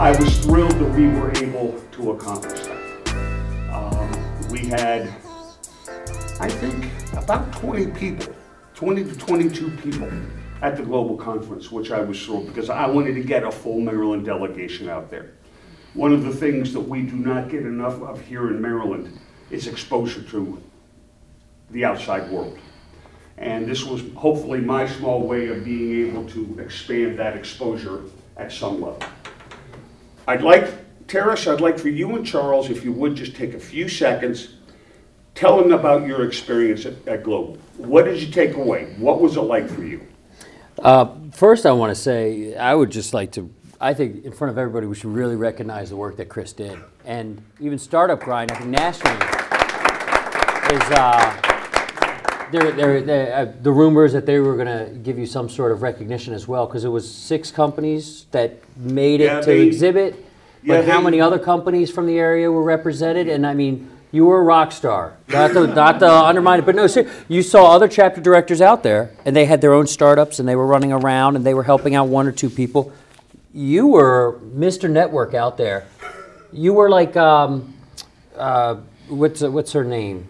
I was thrilled that we were able to accomplish that. We had, I think, about 20 people, 20 to 22 people at the global conference, which I was thrilled because I wanted to get a full Maryland delegation out there. One of the things that we do not get enough of here in Maryland is exposure to the outside world. And this was hopefully my small way of being able to expand that exposure at some level. Teris, I'd like for you and Charles, if you would just take a few seconds, tell them about your experience at Global. What did you take away? What was it like for you? First, I want to say, I would just like to, I think in front of everybody, we should really recognize the work that Chris did. And even Startup Grind, I think nationally, is, the rumors that they were going to give you some sort of recognition as well, because it was 6 companies that made it to exhibit. But how many other companies from the area were represented? And I mean, you were a rock star. Not to undermine it, but no, seriously, you saw other chapter directors out there, and they had their own startups, and they were running around, and they were helping out 1 or 2 people. You were Mr. Network out there. You were like, what's her name?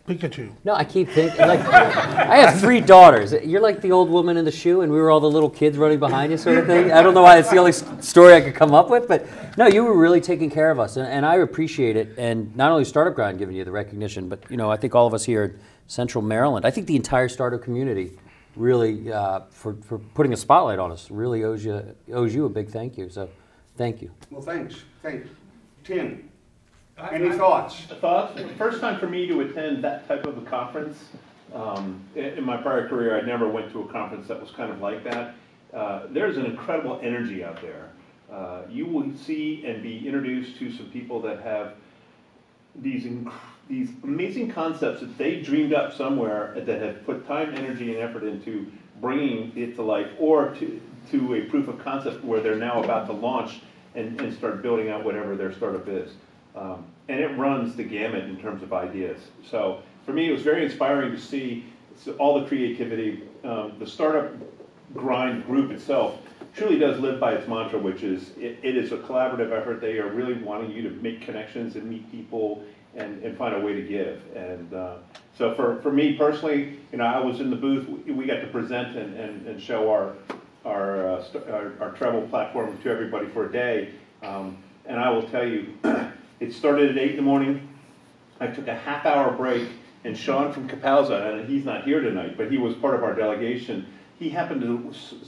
Pikachu. No, I keep thinking, like, I have 3 daughters. You're like the old woman in the shoe, and we were all the little kids running behind you sort of thing. I don't know why it's the only story I could come up with, but no, you were really taking care of us, and I appreciate it. And not only Startup Grind giving you the recognition, but, you know, I think all of us here in Central Maryland, I think the entire startup community really, for putting a spotlight on us, really owes you a big thank you. So, thank you. Well, thanks. Tim. Any thoughts? Thoughts? First time for me to attend that type of a conference. In my prior career, I never went to a conference that was kind of like that. There's an incredible energy out there. You will see and be introduced to some people that have these amazing concepts that they dreamed up somewhere, that have put time, energy, and effort into bringing it to life, or to a proof of concept where they're now about to launch and start building out whatever their startup is. And it runs the gamut in terms of ideas. So for me, it was very inspiring to see all the creativity. The Startup Grind group itself truly does live by its mantra, which is it is a collaborative effort. They are really wanting you to make connections and meet people and find a way to give. And so for me personally, you know, I was in the booth. We got to present and show our travel platform to everybody for a day. And I will tell you, it started at 8 in the morning. I took a half-hour break, and Sean from Capalza, and he's not here tonight, but he was part of our delegation. He happened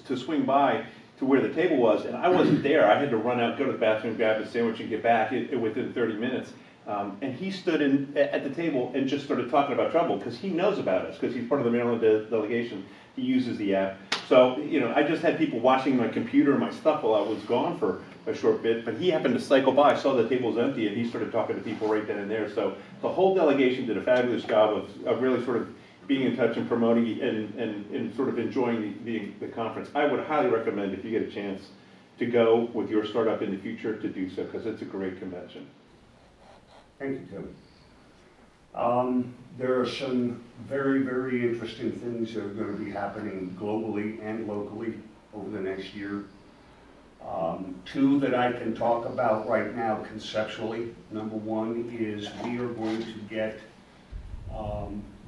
to swing by to where the table was, and I wasn't there. I had to run out, go to the bathroom, grab a sandwich, and get back within 30 minutes. And he stood at the table and just started talking about travel, because he knows about us, because he's part of the Maryland delegation. He uses the app. So, you know, I just had people watching my computer and my stuff while I was gone for a short bit, but he happened to cycle by, saw the tables empty, and he started talking to people right then and there. So the whole delegation did a fabulous job of really sort of being in touch and promoting and sort of enjoying the conference. I would highly recommend, if you get a chance, to go with your startup in the future, to do so, because it's a great convention. Thank you, Tim. There are some very, very interesting things that are going to be happening globally and locally over the next year. 2 that I can talk about right now conceptually. Number 1 is we are going to get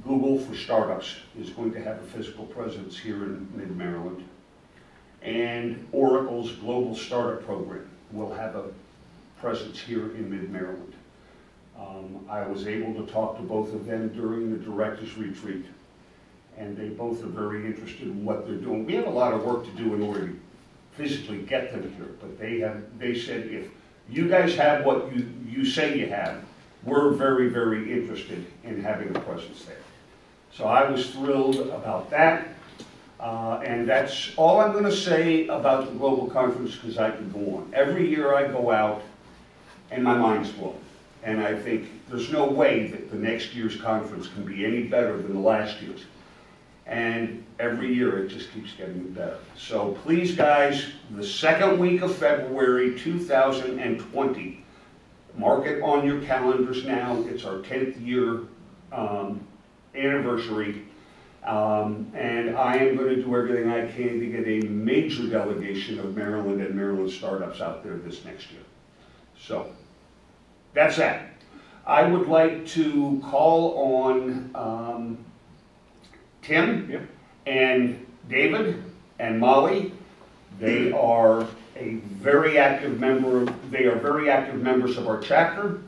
Google for Startups is going to have a physical presence here in mid-Maryland. And Oracle's Global Startup Program will have a presence here in mid-Maryland. I was able to talk to both of them during the director's retreat, and they both are very interested in what they're doing. We have a lot of work to do in order to physically get them here, but they said, if you guys have what you say you have, we're very, very interested in having a presence there. So I was thrilled about that. And that's all I'm going to say about the global conference, because I could go on. Every year I go out and my mind's blown. And I think there's no way that the next year's conference can be any better than the last year's. And every year it just keeps getting better. So please, guys, the second week of February 2020, mark it on your calendars now. It's our 10th year anniversary. And I am going to do everything I can to get a major delegation of Maryland and Maryland startups out there this next year. So, that's that. I would like to call on Tim and David and Molly. They are a very active member. They are very active members of our chapter,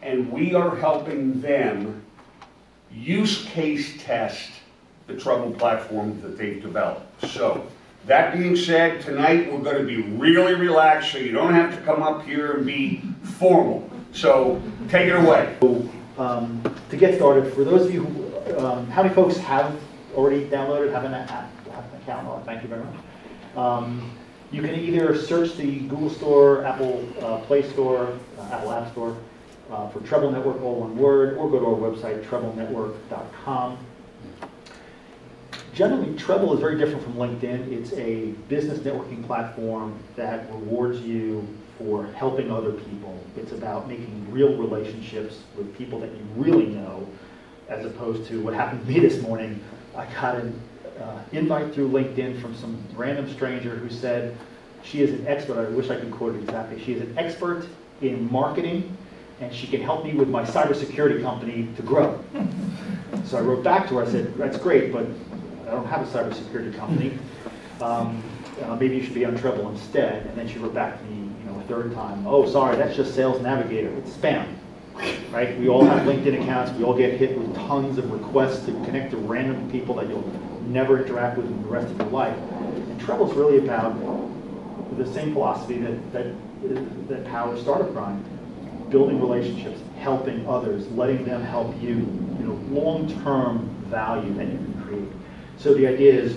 and we are helping them use case test the Trouble platform that they've developed. So, that being said, tonight we're going to be really relaxed, so you don't have to come up here and be formal. So, take it away. To get started, for those of you who, how many folks have already downloaded, have an account? Oh, thank you very much. You can either search the Google Store, Apple Play Store, Apple App Store for Treble Network, all one word, or go to our website, treblenetwork.com. Generally, Treble is very different from LinkedIn. It's a business networking platform that rewards you for helping other people. It's about making real relationships with people that you really know, as opposed to what happened to me this morning. I got an invite through LinkedIn from some random stranger who said she is an expert. I wish I could quote it exactly. She is an expert in marketing, and she can help me with my cybersecurity company to grow. So I wrote back to her. I said, that's great, but I don't have a cybersecurity company. Maybe you should be on Treble instead. And then she wrote back to me, a third time. Oh, sorry, that's just Sales Navigator. It's spam, right? We all have LinkedIn accounts. We all get hit with tons of requests to connect to random people that you'll never interact with in the rest of your life. And Treble's really about the same philosophy that powers Startup Grind: building relationships, helping others, letting them help you. Long-term value that you can create. So the idea is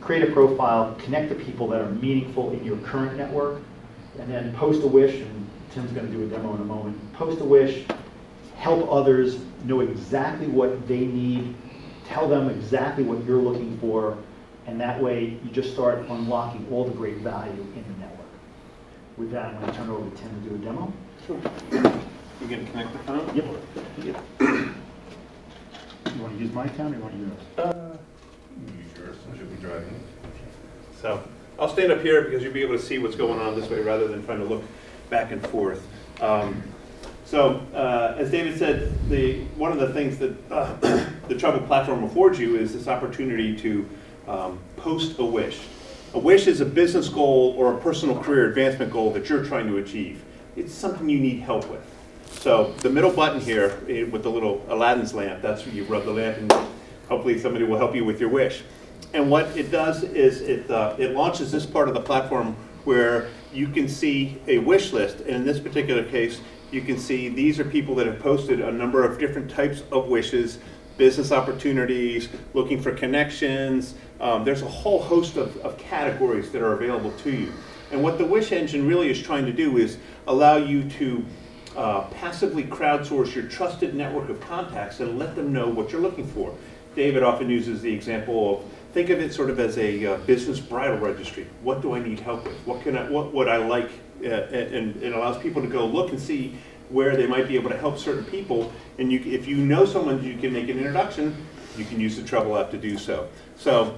create a profile, connect to people that are meaningful in your current network, and then post a wish, and Tim's going to do a demo in a moment. Post a wish, help others know exactly what they need, tell them exactly what you're looking for, and that way you just start unlocking all the great value in the network. With that, I'm going to turn it over to Tim to do a demo. Sure. You going to connect the phone? Yep. You want to use my account or you want to use yours? Use yours. I should be driving. So I'll stand up here because you'll be able to see what's going on this way rather than trying to look back and forth. As David said, one of the things that the Trouble platform affords you is this opportunity to post a wish. A wish is a business goal or a personal career advancement goal that you're trying to achieve. It's something you need help with. So the middle button here with the little Aladdin's lamp, that's where you rub the lamp and hopefully somebody will help you with your wish. And what it does is it launches this part of the platform where you can see a wish list. And in this particular case, you can see these are people that have posted a number of different types of wishes, business opportunities, looking for connections. There's a whole host of categories that are available to you. And what the wish engine really is trying to do is allow you to passively crowdsource your trusted network of contacts and let them know what you're looking for. David often uses the example of, think of it sort of as a business bridal registry. What do I need help with? What would I like? And it allows people to go look and see where they might be able to help certain people. And if you know someone you can make an introduction, you can use the Trouble app to do so. So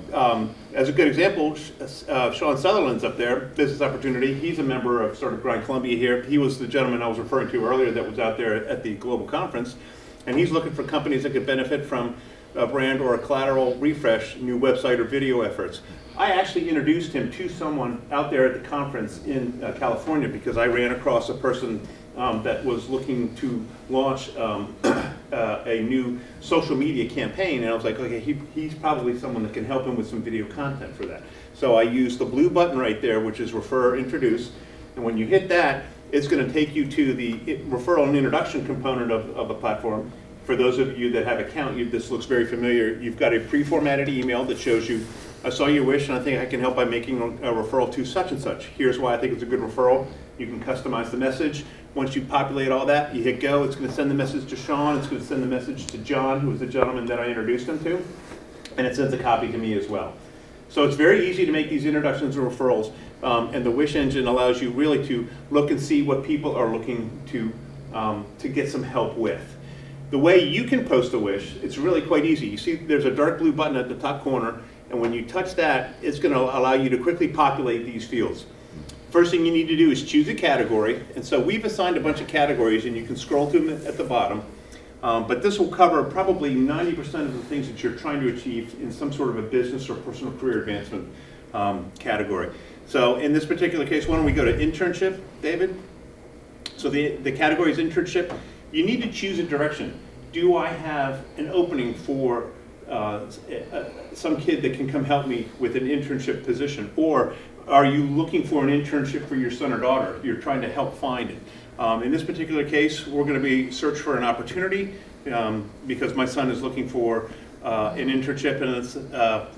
as a good example, Sean Sutherland's up there, Business Opportunity. He's a member of Startup Grind Columbia here. He was the gentleman I was referring to earlier that was out there at the global conference. And he's looking for companies that could benefit from a brand or a collateral refresh, new website or video efforts. I actually introduced him to someone out there at the conference in California because I ran across a person that was looking to launch a new social media campaign, and I was like, okay, he's probably someone that can help him with some video content for that. So I used the blue button right there, which is Refer Introduce, and when you hit that, it's going to take you to the referral and introduction component of the platform. For those of you that have an account, this looks very familiar. You've got a pre-formatted email that shows you, I saw your wish and I think I can help by making a referral to such and such. Here's why I think it's a good referral. You can customize the message. Once you populate all that, you hit go. It's going to send the message to Sean. It's going to send the message to John, who was the gentleman that I introduced him to. And it sends a copy to me as well. So it's very easy to make these introductions and referrals. And the Wish engine allows you really to look and see what people are looking to get some help with. The way you can post a wish, it's really quite easy. You see there's a dark blue button at the top corner, and when you touch that, it's going to allow you to quickly populate these fields. First thing you need to do is choose a category, and so we've assigned a bunch of categories, and you can scroll to them at the bottom. But this will cover probably 90% of the things that you're trying to achieve in some sort of a business or personal career advancement category. So in this particular case, why don't we go to internship, David? So the category is internship. You need to choose a direction. Do I have an opening for some kid that can come help me with an internship position? Or are you looking for an internship for your son or daughter? You're trying to help find it. In this particular case, we're going to be search for an opportunity because my son is looking for an internship, and it's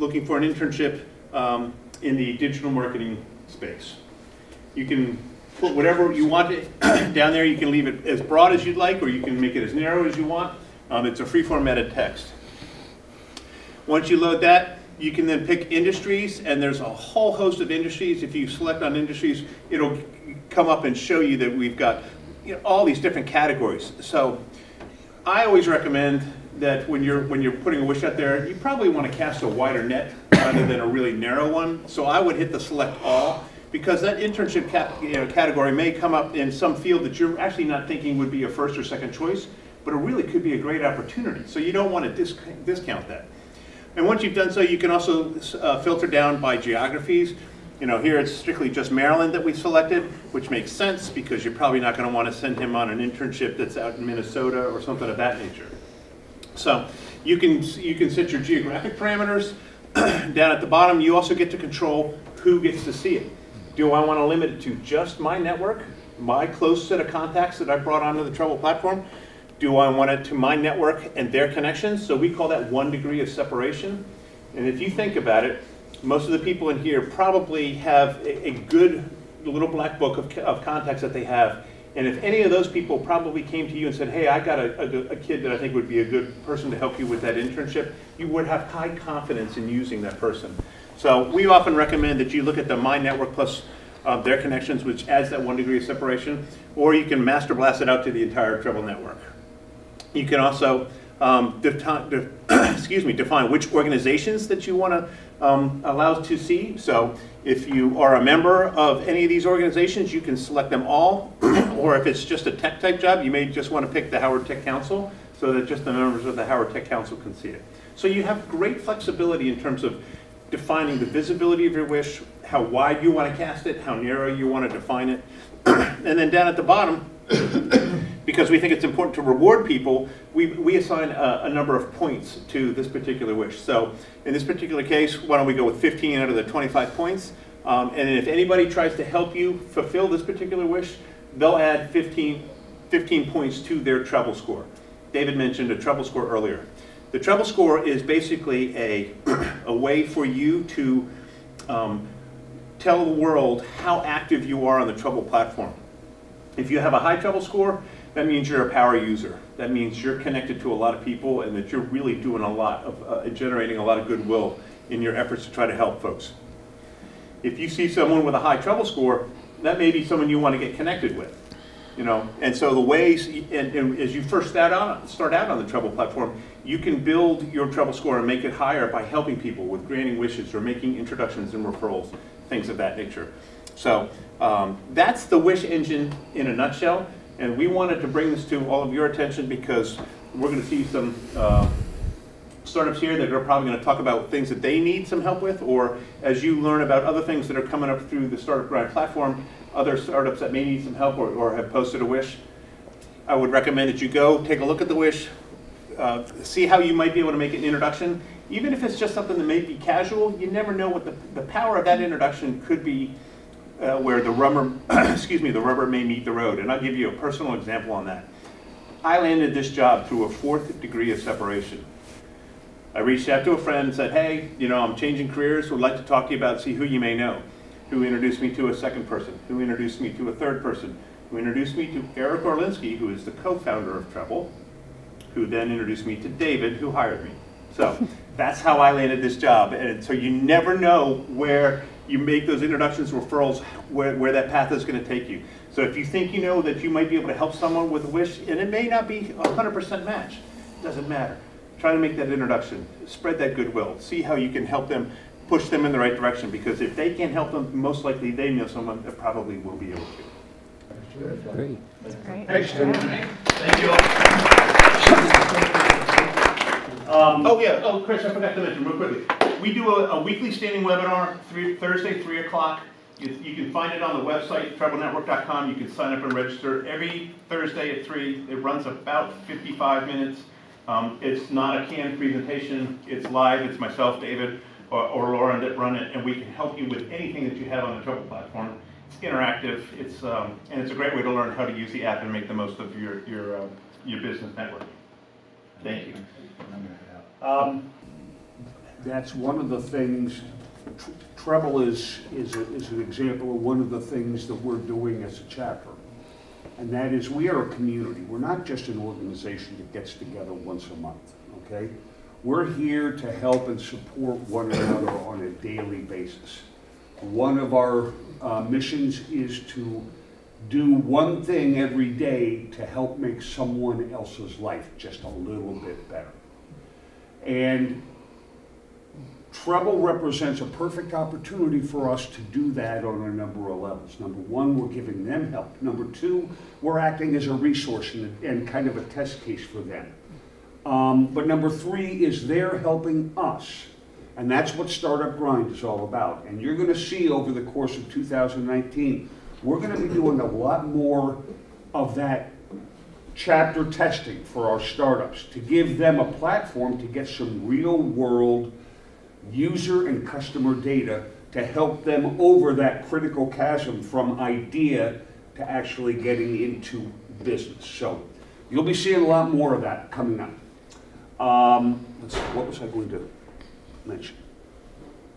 looking for an internship in the digital marketing space. You can put whatever you want down there. You can leave it as broad as you'd like, or you can make it as narrow as you want. It's a free-formatted text. Once you load that, you can then pick industries, and there's a whole host of industries. If you select on industries, it'll come up and show you that we've got all these different categories. So I always recommend that when you're putting a wish out there, you probably want to cast a wider net rather than a really narrow one. So I would hit the select all, because that internship category may come up in some field that you're actually not thinking would be a first or second choice, but it really could be a great opportunity. So you don't want to discount that. And once you've done so, you can also filter down by geographies. Here it's strictly just Maryland that we selected, which makes sense because you're probably not going to want to send him on an internship that's out in Minnesota or something of that nature. So you can set your geographic parameters down at the bottom. You also get to control who gets to see it. Do I want to limit it to just my network, my close set of contacts that I brought onto the Treble platform? Do I want it to my network and their connections? So we call that 1 degree of separation. And if you think about it, most of the people in here probably have a good little black book of contacts that they have. And if any of those people probably came to you and said, hey, I got a kid that I think would be a good person to help you with that internship, you would have high confidence in using that person. So we often recommend that you look at the My Network plus their connections, which adds that 1 degree of separation, or you can master blast it out to the entire Treble network. You can also define which organizations that you want to allow to see. So if you are a member of any of these organizations, you can select them all. Or if it's just a tech type job, you may just want to pick the Howard Tech Council so that just the members of the Howard Tech Council can see it. So you have great flexibility in terms of defining the visibility of your wish, how wide you want to cast it, how narrow you want to define it. And then down at the bottom, because we think it's important to reward people, we assign a number of points to this particular wish. So in this particular case, why don't we go with 15 out of the 25 points? And if anybody tries to help you fulfill this particular wish, they'll add 15 points to their Treble score. David mentioned a Treble score earlier. The Treble score is basically a way for you to tell the world how active you are on the Treble platform. If you have a high Treble score, that means you're a power user. That means you're connected to a lot of people and that you're really doing a lot of generating a lot of goodwill in your efforts to try to help folks. If you see someone with a high Treble score, that may be someone you want to get connected with. And so the ways, and as you first start out on the Treble platform, you can build your Treble score and make it higher by helping people with granting wishes or making introductions and referrals, things of that nature. So that's the wish engine in a nutshell, and we wanted to bring this to all of your attention because we're going to see some startups here that are probably going to talk about things that they need some help with, or as you learn about other things that are coming up through the Startup Grind platform, other startups that may need some help or have posted a wish, I would recommend that you go take a look at the wish, see how you might be able to make an introduction. Even if it's just something that may be casual, you never know what the power of that introduction could be, where the rubber, the rubber may meet the road. And I'll give you a personal example on that. I landed this job through a 4th degree of separation. I reached out to a friend and said, hey, I'm changing careers, would like to talk to you about, see who you may know. Who introduced me to a second person, who introduced me to a third person, who introduced me to Eric Orlinsky, who is the co-founder of Treble, who then introduced me to David, who hired me. So that's how I landed this job. And so you never know where you make those introductions, referrals, where that path is going to take you. So if you think you know that you might be able to help someone with a wish, and it may not be a 100% match, doesn't matter. Try to make that introduction, spread that goodwill, see how you can help them, push them in the right direction, because if they can't help them, most likely they know someone that probably will be able to. Great. That's great. Thanks, Tim. Thank you all. Chris, I forgot to mention real quickly. We do a weekly standing webinar, Thursday, 3 o'clock. You can find it on the website, treblenetwork.com. You can sign up and register every Thursday at 3. It runs about 55 minutes. It's not a canned presentation. It's live. It's myself, David, or Lauren that run it, and we can help you with anything that you have on the Treble platform. It's interactive. And it's a great way to learn how to use the app and make the most of your business network. Thank you. That's one of the things. Treble is an example of one of the things that we're doing as a chapter, and that is we are a community. We're not just an organization that gets together once a month, okay? We're here to help and support one another on a daily basis. One of our missions is to do one thing every day to help make someone else's life just a little bit better. And Treble represents a perfect opportunity for us to do that on a number of levels. Number one, we're giving them help. Number two, we're acting as a resource and kind of a test case for them. But number three is they're helping us. And that's what Startup Grind is all about. And you're going to see over the course of 2019, we're going to be doing a lot more of that chapter testing for our startups to give them a platform to get some real world user and customer data to help them over that critical chasm from idea to actually getting into business. So you'll be seeing a lot more of that coming up. Let's see, what was I going to mention?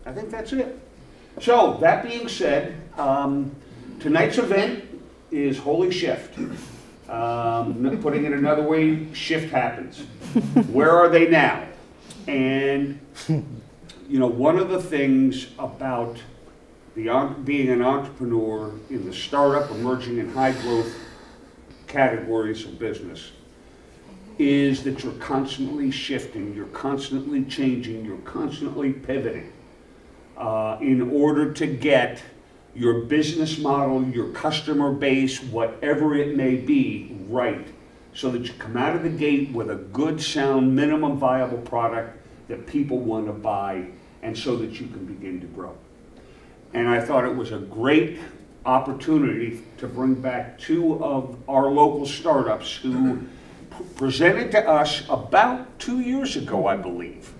I think that's it. So that being said, tonight's event is Holy Shift. Putting it another way, shift happens. Where are they now? And you know, one of the things about being an entrepreneur in the startup, emerging and high growth categories of business is that you're constantly shifting, you're constantly changing, you're constantly pivoting in order to get your business model, your customer base, whatever it may be, right, so that you come out of the gate with a good, sound, minimum viable product that people want to buy, and so that you can begin to grow. And I thought it was a great opportunity to bring back two of our local startups who presented to us about 2 years ago, I believe.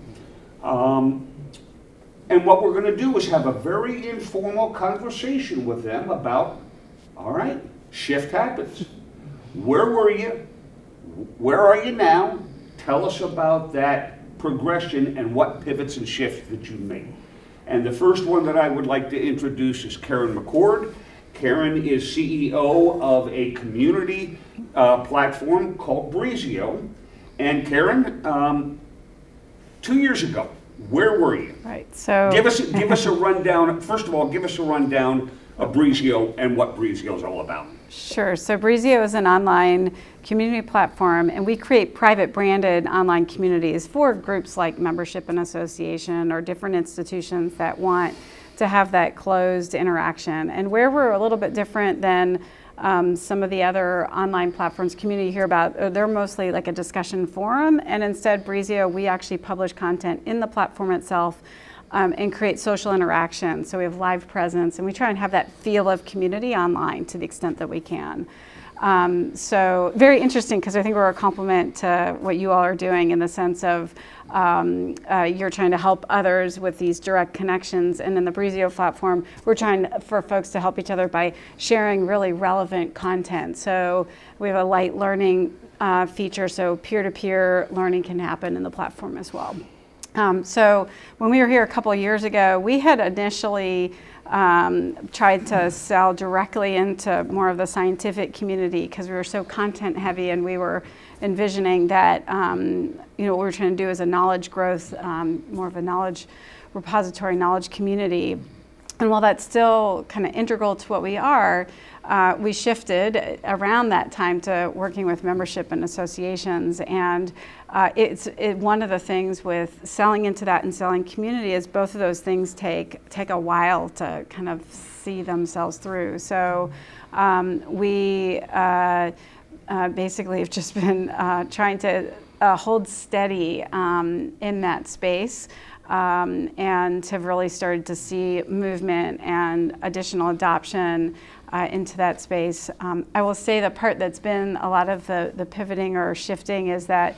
And what we're going to do is have a very informal conversation with them about, all right, shift happens. Where were you? Where are you now? Tell us about that progression and what pivots and shifts that you made. And the first one that I would like to introduce is Karen McCord. Karen is CEO of a community platform called Breezio. And Karen, 2 years ago, where were you? Right. So give us a rundown. First of all, give us a rundown of Breezio and what Breezio is all about. Sure. So Breezio is an online community platform, and we create private branded online communities for groups like membership and association or different institutions that want to have that closed interaction. And where we're a little bit different than some of the other online platforms community you hear about, they're mostly like a discussion forum, and instead Breezio, we actually publish content in the platform itself and create social interaction. So we have live presence, and we try and have that feel of community online to the extent that we can. So very interesting, because I think we're a complement to what you all are doing in the sense of you're trying to help others with these direct connections, and in the Breezio platform, we're trying for folks to help each other by sharing really relevant content. So we have a light learning feature, so peer-to-peer learning can happen in the platform as well. So when we were here a couple of years ago, we had initially tried to sell directly into more of the scientific community because we were so content heavy, and we were envisioning that you know, what we were trying to do is a knowledge growth, more of a knowledge repository, knowledge community. And while that's still kind of integral to what we are, we shifted around that time to working with membership and associations. And one of the things with selling into that and selling community is both of those things take a while to kind of see themselves through. So we basically have just been trying to hold steady in that space. And have really started to see movement and additional adoption into that space. I will say the part that's been a lot of the pivoting or shifting is that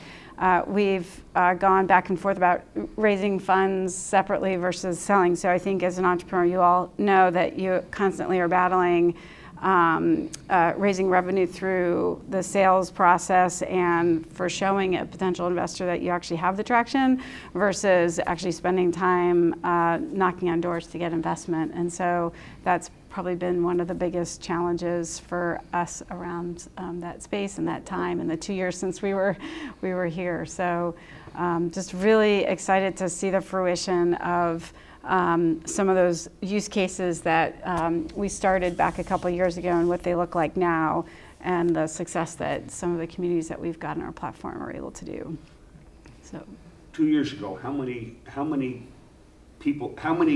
we've gone back and forth about raising funds separately versus selling. So I think as an entrepreneur, you all know that you constantly are battling raising revenue through the sales process and for showing a potential investor that you actually have the traction versus actually spending time knocking on doors to get investment. And so that's probably been one of the biggest challenges for us around that space and that time and the 2 years since we were here. So just really excited to see the fruition of some of those use cases that we started back a couple years ago and what they look like now, and the success that some of the communities that we've got on our platform are able to do. So, 2 years ago, how many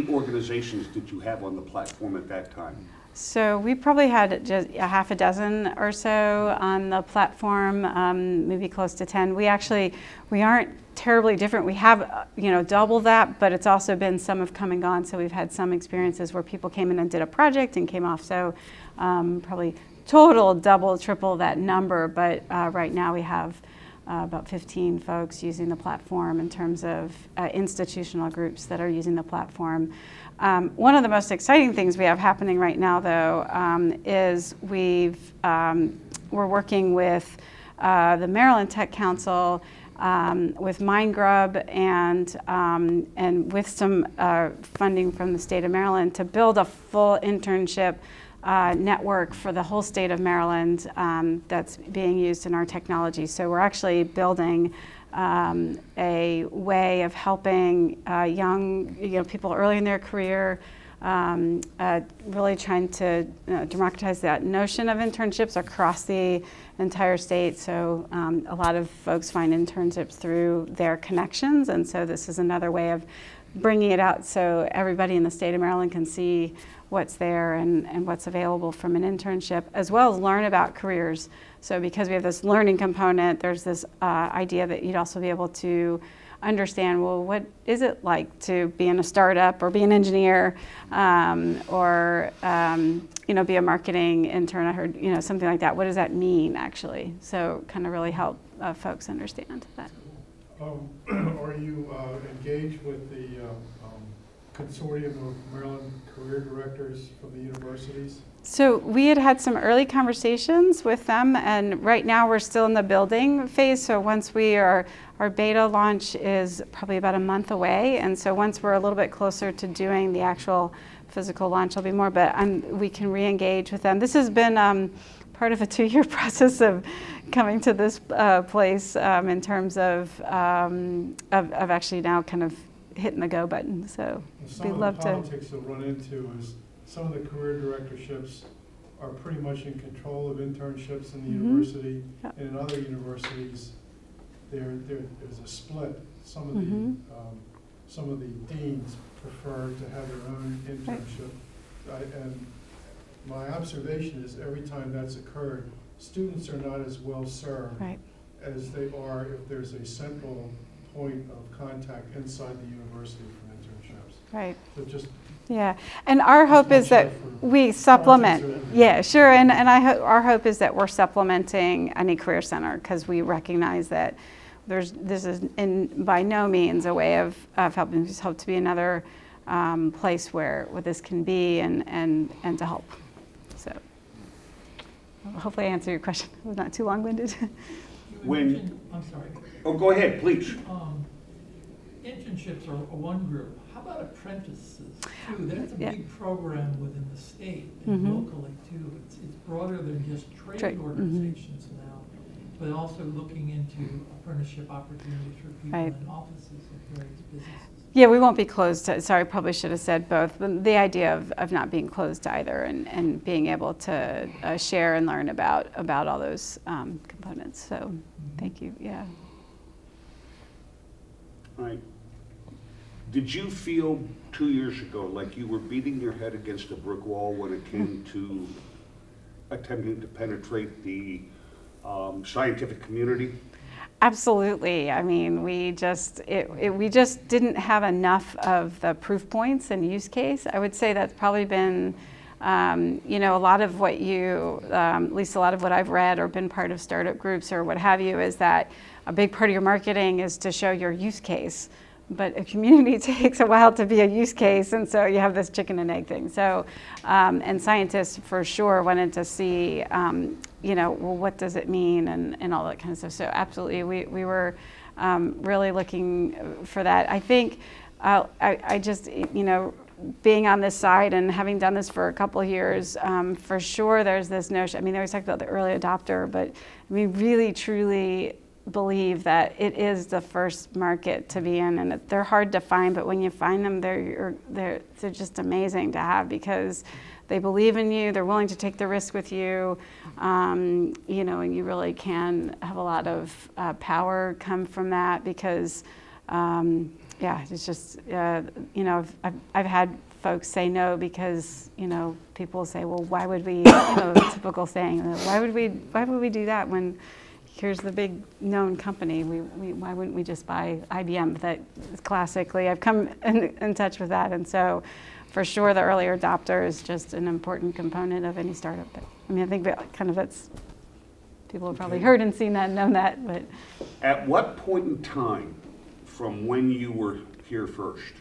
organizations did you have on the platform at that time? So we probably had just a half a dozen or so on the platform, maybe close to 10. We aren't terribly different. We have, double that, but it's also been some have come and gone. So we've had some experiences where people came in and did a project and came off. So probably total double, triple that number. But right now we have about 15 folks using the platform in terms of institutional groups that are using the platform. One of the most exciting things we have happening right now, though, is we're working with the Maryland Tech Council, with MindGrub, and with some funding from the state of Maryland to build a full internship network for the whole state of Maryland that's being used in our technology. So we're actually building a way of helping young people early in their career, really trying to democratize that notion of internships across the entire state. So a lot of folks find internships through their connections, and so this is another way of bringing it out so everybody in the state of Maryland can see what's there and what's available from an internship, as well as learn about careers. So because we have this learning component, there's this idea that you'd also be able to understand, well, what is it like to be in a startup or be an engineer, or be a marketing intern. I heard, something like that. What does that mean, actually? So kind of really help folks understand that. Are you engaged with the consortium of Maryland career directors from the universities? So we had some early conversations with them, and right now we're still in the building phase. So once our beta launch is probably about a month away, and so once we're a little bit closer to doing the actual physical launch, there'll be more, but we can re-engage with them. This has been part of a 2-year process of coming to this place in terms of actually now kind of hitting the go button. So we'd love to. Some of the politics you'll run into is some of the career directorships are pretty much in control of internships in the university, Yep. and in other universities there's a split. Some of the deans prefer to have their own internship, and my observation is every time that's occurred, students are not as well served as they are if there's a central point of contact inside the university for internships. Right. So just yeah, and our hope is that we supplement. Yeah, sure, and our hope is that we're supplementing any career center, because we recognize that this is by no means a way of helping. We just hope to be another place where this can be and to help. So hopefully I answered your question. It was not too long-winded. I'm sorry. Oh, go ahead, please. Internships are one group. How about apprentices too? That's a big program within the state and locally too. It's broader than just trade organizations now, but also looking into apprenticeship opportunities for people in offices of various businesses. Yeah, we won't be closed to, sorry, probably should have said both. But the idea of not being closed to either, and being able to share and learn about all those components. So thank you, yeah. All right. Did you feel 2 years ago like you were beating your head against a brick wall when it came to attempting to penetrate the scientific community? Absolutely. I mean, we just didn't have enough of the proof points and use case. I would say that's probably been, you know, a lot of what you, at least a lot of what I've read or been part of startup groups or what have you, is that a big part of your marketing is to show your use case. But a community takes a while to be a use case, and so you have this chicken and egg thing. So, and scientists for sure wanted to see, you know, well, what does it mean, and all that kind of stuff. So absolutely, we were really looking for that. I think I just, you know, being on this side and having done this for a couple of years, for sure there's this notion, I mean, they always talk about the early adopter, but I mean, really, truly believe that it is the first market to be in, and they're hard to find, but when you find them, they're just amazing to have, because they believe in you, they're willing to take the risk with you, you know, and you really can have a lot of power come from that, because yeah, it's just, you know, I've had folks say no because, you know, people say, well, why would we, you know, typical saying, why would we do that when here's the big known company? Why wouldn't we just buy IBM? That classically, I've come in touch with that. And so for sure, the early adopter is just an important component of any startup. But I mean, I think that kind of that's, people have probably heard and seen that and known that. But at what point in time from when you were here first,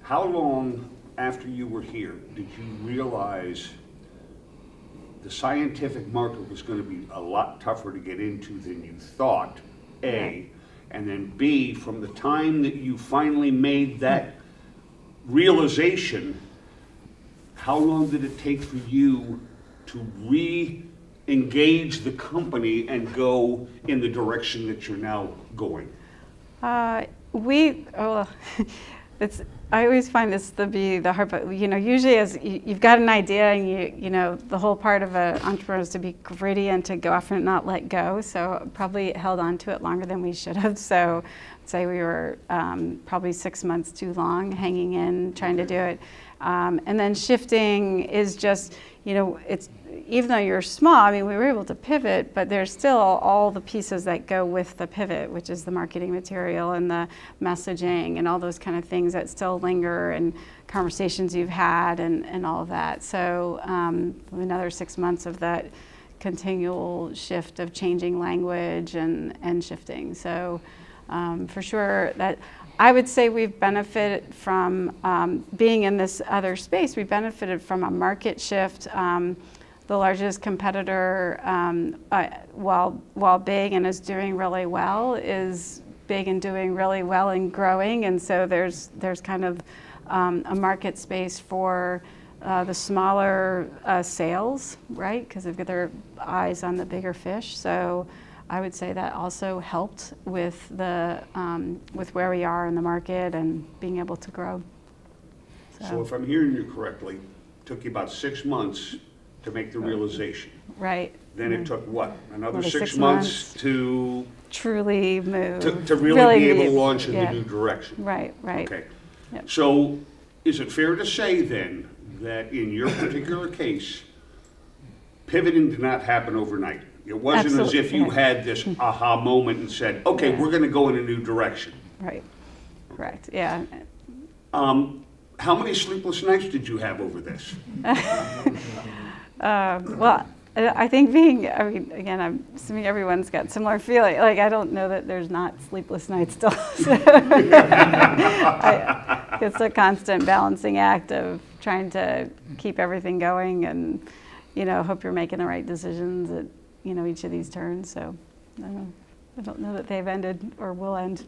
how long after you were here did you realize the scientific market was going to be a lot tougher to get into than you thought, A, and then B, from the time that you finally made that realization, how long did it take for you to re-engage the company and go in the direction that you're now going? I always find this to be the hard part. You know, usually as you've got an idea, and you know, the whole part of an entrepreneur is to be gritty and to go off and not let go. So probably held on to it longer than we should have. So I'd say we were probably 6 months too long hanging in, trying to do it. And then shifting is just, you know, it's, even though you're small, I mean, we were able to pivot, but there's still all the pieces that go with the pivot, which is the marketing material and the messaging and all those kind of things that still linger, and conversations you've had and all of that. So another 6 months of that continual shift of changing language and shifting. So for sure that, I would say we've benefited from being in this other space. We benefited from a market shift. The largest competitor, while big and is doing really well, is big and doing really well and growing. And so there's kind of a market space for the smaller sales, right? Because they've got their eyes on the bigger fish. So I would say that also helped with the with where we are in the market and being able to grow. So if I'm hearing you correctly, it took you about 6 months to make the realization. Right. Then it took what? Another 6 months to truly move. To really be able to launch in the new direction. Right, right. Okay. Yep. So is it fair to say then that in your particular case, pivoting did not happen overnight? It wasn't as if you had this aha moment and said, okay, we're going to go in a new direction. Right. Correct. Yeah. How many sleepless nights did you have over this? Well, I think I mean, again, I'm assuming everyone's got similar feeling. Like, I don't know that there's not sleepless nights still. So it's a constant balancing act of trying to keep everything going and, you know, hope you're making the right decisions at, you know, each of these turns. So I don't know that they've ended or will end.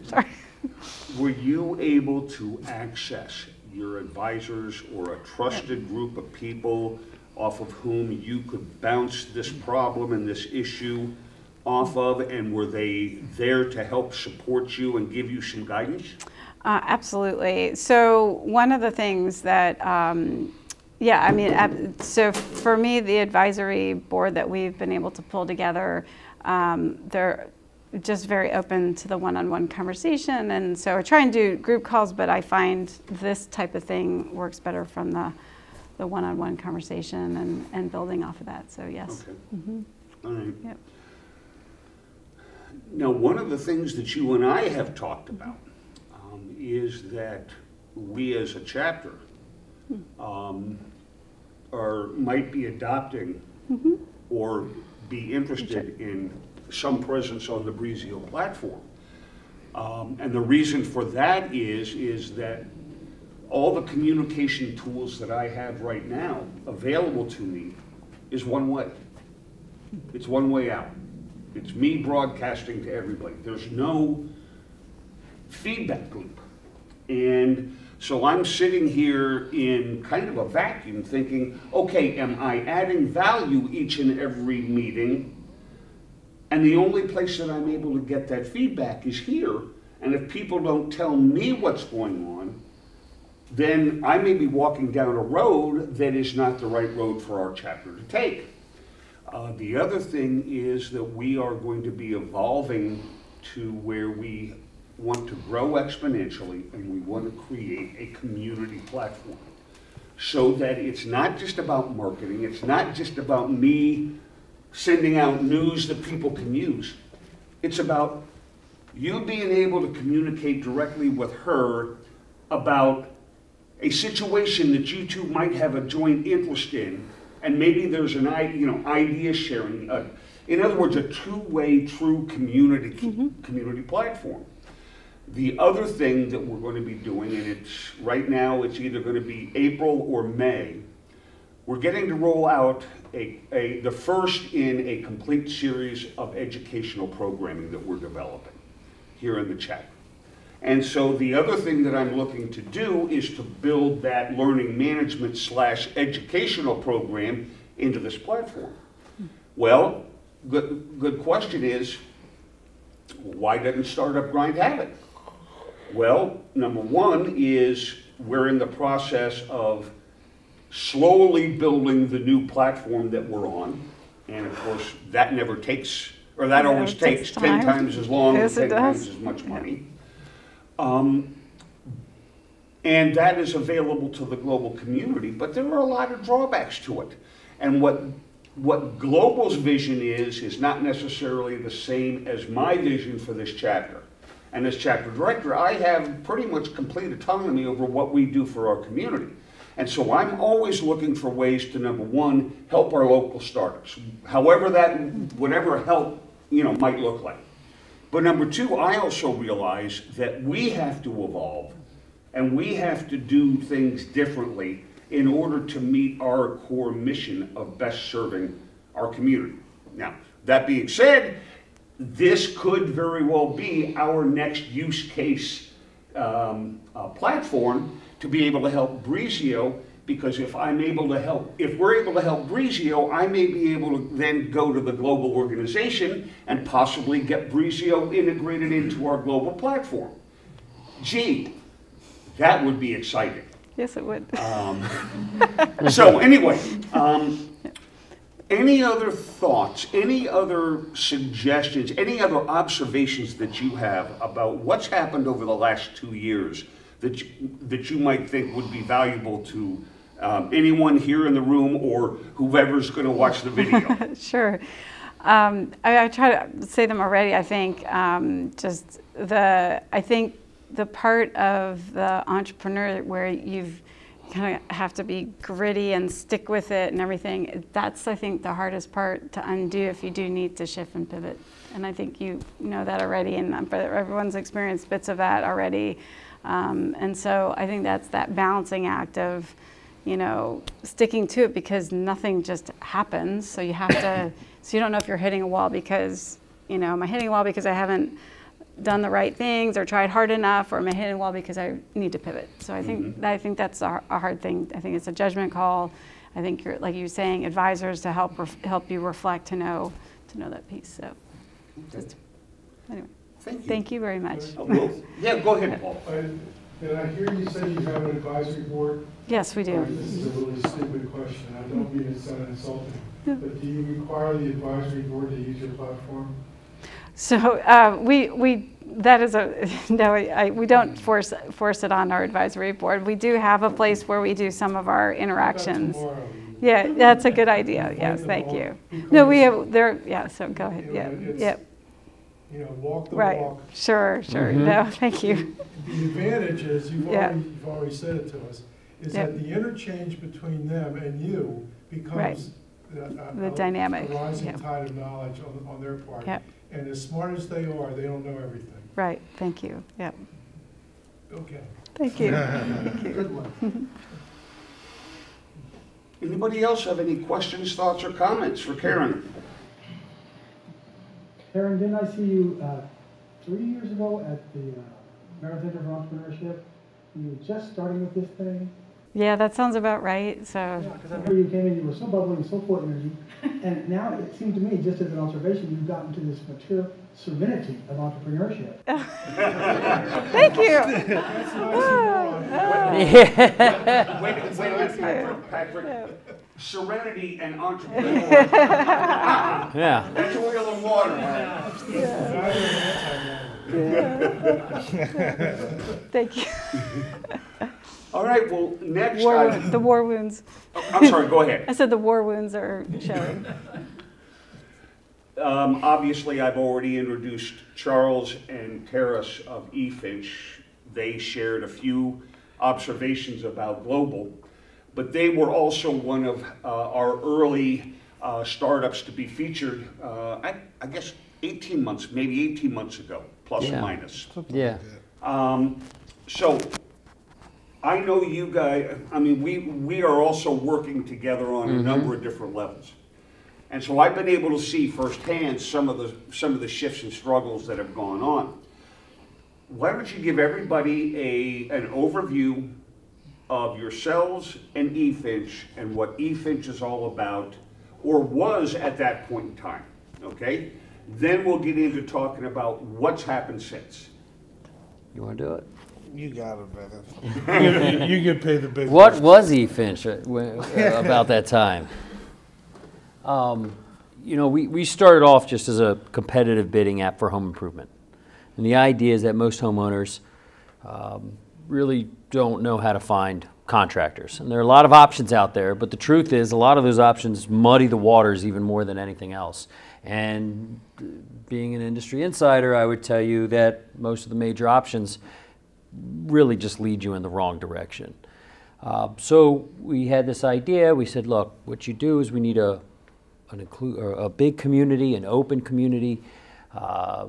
Sorry. Were you able to access your advisors or a trusted group of people off of whom you could bounce this problem and this issue off of, and were they there to help support you and give you some guidance? Absolutely. So one of the things that, yeah, I mean, so for me, the advisory board that we've been able to pull together, they're just very open to the one-on-one conversation. And so I try and do group calls, but I find this type of thing works better from the one-on-one conversation and building off of that. So yes. Okay. Mm-hmm. All right. Yep. Now, one of the things that you and I have talked about is that we as a chapter might be adopting or be interested in some presence on the Breezio platform. And the reason for that is that all the communication tools that I have right now available to me is one way. It's one way out. It's me broadcasting to everybody. There's no feedback loop. And so I'm sitting here in kind of a vacuum thinking, okay, am I adding value each and every meeting? And the only place that I'm able to get that feedback is here. And if people don't tell me what's going on, then I may be walking down a road that is not the right road for our chapter to take. The other thing is that we are going to be evolving to where we want to grow exponentially, and we want to create a community platform so that it's not just about marketing, it's not just about me sending out news that people can use. It's about you being able to communicate directly with her about a situation that you two might have a joint interest in, and maybe there's an idea sharing. In other words, a two-way true community platform. The other thing that we're going to be doing, and right now it's either going to be April or May, we're getting to roll out the first in a complete series of educational programming that we're developing here in the chapter. And so the other thing that I'm looking to do is to build that learning management / educational program into this platform. Well, good question is, why doesn't Startup Grind have it? Well, number one is we're in the process of slowly building the new platform that we're on. And of course, that never takes, or that always takes 10 times as long and 10 times as much money. And that is available to the global community, but there are a lot of drawbacks to it. And what Global's vision is not necessarily the same as my vision for this chapter. And as chapter director, I have pretty much complete autonomy over what we do for our community. And so I'm always looking for ways to, number one, help our local startups, whatever help might look like. But number two, I also realize that we have to evolve and we have to do things differently in order to meet our core mission of best serving our community. Now, that being said, this could very well be our next use case platform to be able to help Breezio, because if we're able to help Breezio, I may be able to then go to the global organization and possibly get Breezio integrated into our global platform. Gee, that would be exciting. Yes, it would. So anyway, any other thoughts, any other suggestions, any other observations that you have about what's happened over the last 2 years that you might think would be valuable to anyone here in the room or whoever's going to watch the video? Sure. I try to say them already. I think I think the part of the entrepreneur where you've kind of have to be gritty and stick with it and everything, that's, I think, the hardest part to undo if you do need to shift and pivot. And I think you know that already, and everyone's experienced bits of that already. And so I think that's that balancing act of, sticking to it, because nothing just happens. So you have to, so you don't know if you're hitting a wall because, am I hitting a wall because I haven't done the right things or tried hard enough, or am I hitting a wall because I need to pivot? So I think that's a hard thing. I think it's a judgment call. I think you're, like you were saying, advisors to help you reflect, to know that piece. So, just, anyway. Thank you. Thank you very much. Yeah, go ahead, Paul. Did I hear you say you have an advisory board? Yes, we do. This is a really stupid question. I don't mean it sound insulting. But do you require the advisory board to use your platform? So that is a, no, we don't force it on our advisory board. We do have a place where we do some of our interactions. Yeah, that's a good idea. Yes, thank you. No, we have, yeah, so go ahead. Yeah, yeah. You know, walk the Right. walk. Sure. No, thank you. The advantage is, you've already said it to us, is Yep. that the interchange between them and you becomes The dynamic. a rising Yep. tide of knowledge on their part. Yep. And as smart as they are, they don't know everything. Right, thank you. Yep. Okay. Thank you. Thank you. Good one. Anybody else have any questions, thoughts, or comments for Karen? Karen, didn't I see you 3 years ago at the Maryland Center for Entrepreneurship? You were just starting with this thing. Yeah, that sounds about right. So. Yeah, because I remember you came in, you were so bubbly and so full of energy, and now it seemed to me, just as an observation, you've gotten to this mature serenity of entrepreneurship. Thank you. Wait, Patrick. Serenity and entrepreneurship. Yeah. That's oil and water. Thank you. All right, well, next The war wounds. I'm sorry, go ahead. I said the war wounds are showing. Obviously, I've already introduced Charles and Teris of EFynch. They shared a few observations about global, but they were also one of our early startups to be featured, I guess 18 months, maybe 18 months ago, plus or minus. Yeah. So I know you guys, I mean, we are also working together on a number of different levels. And so I've been able to see firsthand some of the shifts and struggles that have gone on. Why don't you give everybody an overview of yourselves and EFynch and what EFynch is all about, or was at that point in time, okay? Then we'll get into talking about what's happened since. You want to do it? You got it, brother. You get paid the big. What was EFynch about that time? You know, we started off just as a competitive bidding app for home improvement. And the idea is that most homeowners really don't know how to find contractors. And there are a lot of options out there, but the truth is a lot of those options muddy the waters even more than anything else. And being an industry insider, I would tell you that most of the major options really just lead you in the wrong direction. So we had this idea. We said, look, what you do is we need a big community, an open community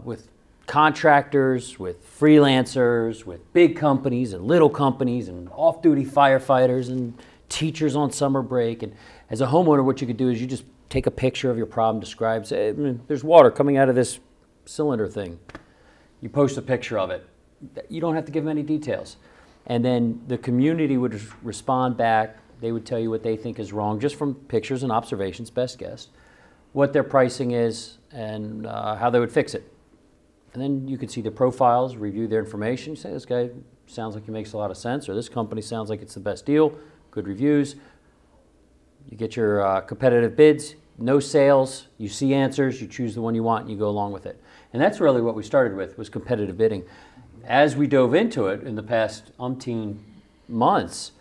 with contractors, with freelancers, with big companies and little companies and off-duty firefighters and teachers on summer break. And as a homeowner, what you could do is you just take a picture of your problem, describe, say, there's water coming out of this cylinder thing. You post a picture of it. You don't have to give them any details. And then the community would respond back. They would tell you what they think is wrong, just from pictures and observations, best guess, what their pricing is, and how they would fix it. And then you could see their profiles, review their information. You say, this guy sounds like he makes a lot of sense, or this company sounds like it's the best deal, good reviews. You get your competitive bids, no sales, you see answers, you choose the one you want, and you go along with it. And that's really what we started with, was competitive bidding. As we dove into it in the past umpteen months,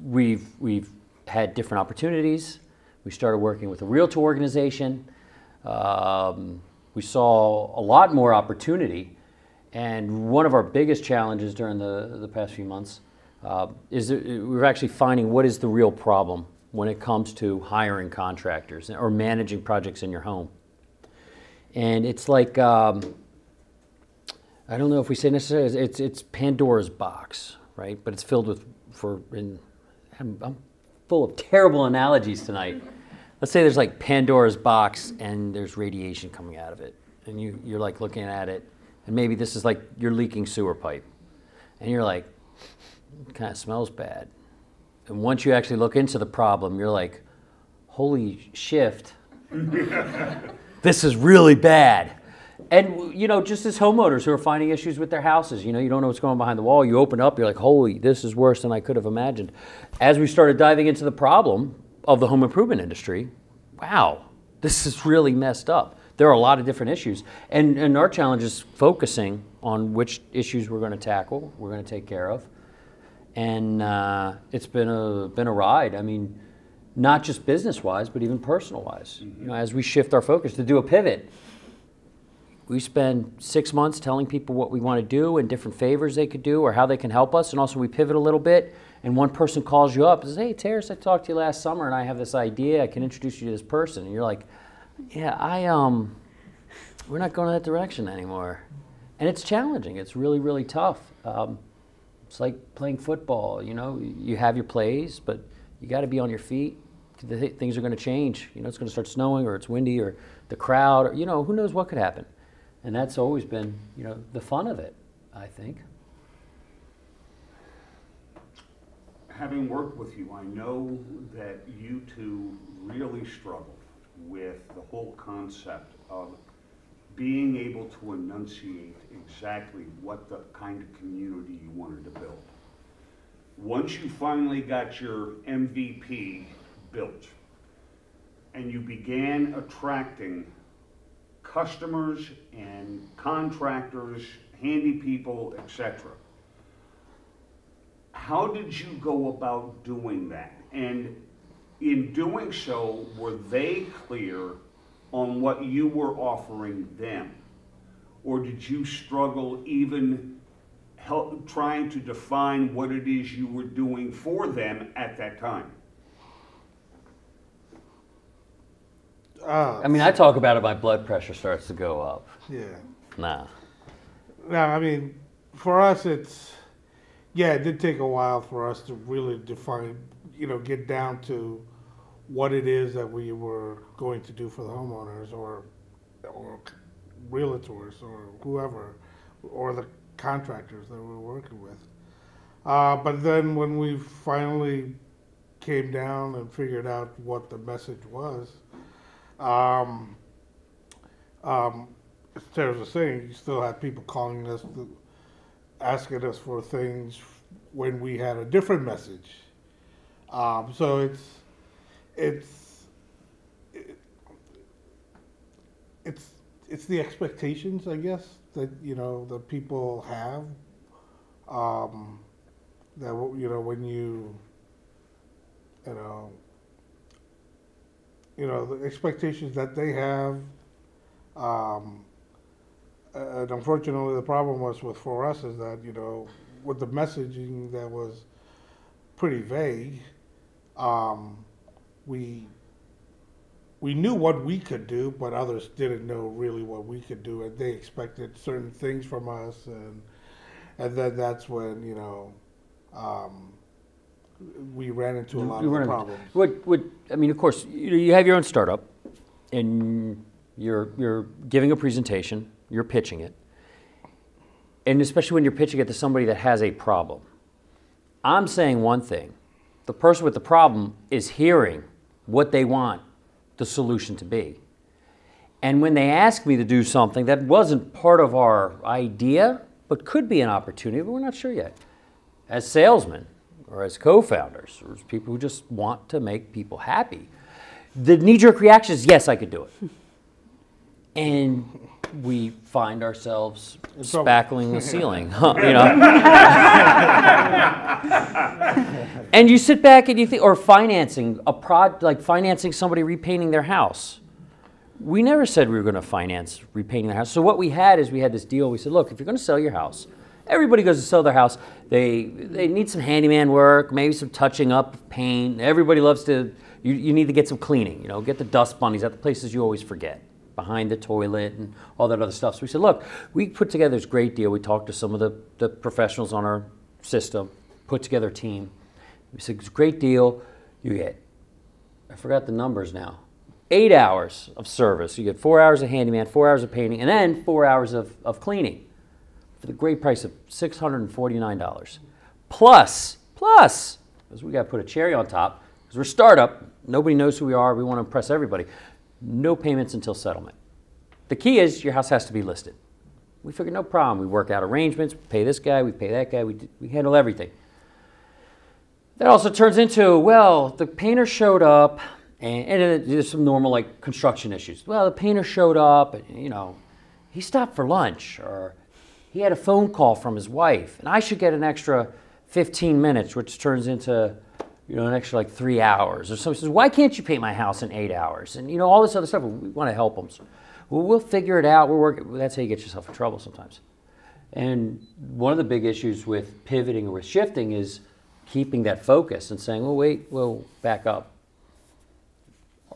we've had different opportunities. We started working with a realtor organization. We saw a lot more opportunity. And one of our biggest challenges during the past few months is that we're actually finding what is the real problem when it comes to hiring contractors or managing projects in your home. And it's like, I don't know if we say necessarily, it's Pandora's box, right? But it's filled with, I'm full of terrible analogies tonight. Let's say there's like Pandora's box and there's radiation coming out of it. And you're like looking at it, and maybe this is like your leaking sewer pipe. And you're like, it kind of smells bad. And once you actually look into the problem, you're like, holy shift, this is really bad. And, you know, just as homeowners who are finding issues with their houses, you know, you don't know what's going on behind the wall. You open up, you're like, holy, this is worse than I could have imagined. As we started diving into the problem of the home improvement industry, wow, this is really messed up. There are a lot of different issues. And our challenge is focusing on which issues we're going to tackle, we're going to take care of. And it's been a ride. I mean, not just business-wise, but even personal-wise. You know, as we shift our focus to do a pivot, we spend 6 months telling people what we want to do and different favors they could do or how they can help us. And also we pivot a little bit, and one person calls you up and says, hey, Teris, I talked to you last summer and I have this idea. I can introduce you to this person. And you're like, yeah, we're not going in that direction anymore. And it's challenging. It's really, really tough. It's like playing football. You know, you have your plays, but you got to be on your feet. Things are going to change. You know, it's going to start snowing, or it's windy, or the crowd, or, you know, who knows what could happen. And that's always been, you know, the fun of it, I think. Having worked with you, I know that you two really struggled with the whole concept of being able to enunciate exactly what the kind of community you wanted to build. Once you finally got your MVP built and you began attracting customers and contractors, handy people, etc., how did you go about doing that? And in doing so, were they clear on what you were offering them? Or did you struggle even trying to define what it is you were doing for them at that time? I mean, I talk about it, my blood pressure starts to go up. Yeah. Nah. No, I mean, for us, yeah, it did take a while for us to really define, you know, get down to what it is that we were going to do for the homeowners or realtors or whoever, or the contractors that we were working with. But then when we finally came down and figured out what the message was, as Teris was saying, you still had people calling us, asking us for things when we had a different message. So it's the expectations, I guess, that, you know, that people have. That, you know, when the expectations that they have. And unfortunately, the problem was for us is that, you know, with the messaging that was pretty vague, we knew what we could do, but others didn't know really what we could do, and they expected certain things from us, and then that's when, you know, we ran into a lot of the problems. I mean, of course, you have your own startup, and you're giving a presentation, you're pitching it, and especially when you're pitching it to somebody that has a problem. I'm saying one thing. The person with the problem is hearing what they want the solution to be. And when they ask me to do something that wasn't part of our idea, but could be an opportunity, but we're not sure yet, as salesmen or as co-founders or as people who just want to make people happy, the knee-jerk reaction is, yes, I could do it. And we find ourselves spackling the ceiling, you know. And you sit back and you think, or financing like financing somebody repainting their house. We never said we were going to finance repainting their house. So what we had is we had this deal. We said, look, if you're going to sell your house, everybody goes to sell their house. They need some handyman work, maybe some touching up, paint. Everybody loves to. You need to get some cleaning. You know, get the dust bunnies at the places you always forget, behind the toilet and all that other stuff. So we said, look, we put together this great deal. We talked to some of the professionals on our system, put together a team. We said, it's a great deal. You get, I forgot the numbers now, 8 hours of service. You get 4 hours of handyman, 4 hours of painting, and then 4 hours of cleaning for the great price of $649. Plus, because we got to put a cherry on top, because we're a startup, nobody knows who we are, we want to impress everybody. No payments until settlement. The key is your house has to be listed. We figured no problem. We work out arrangements, we pay this guy, we pay that guy, we handle everything. That also turns into, well, the painter showed up, and there's some normal like construction issues. Well, the painter showed up, and he stopped for lunch, or he had a phone call from his wife, and I should get an extra 15 minutes, which turns into an extra like 3 hours. Or somebody says, why can't you paint my house in 8 hours? And all this other stuff. We want to help them. So, well, we'll figure it out. We're working. That's how you get yourself in trouble sometimes. And one of the big issues with pivoting or with shifting is keeping that focus and saying, well, wait, we'll back up.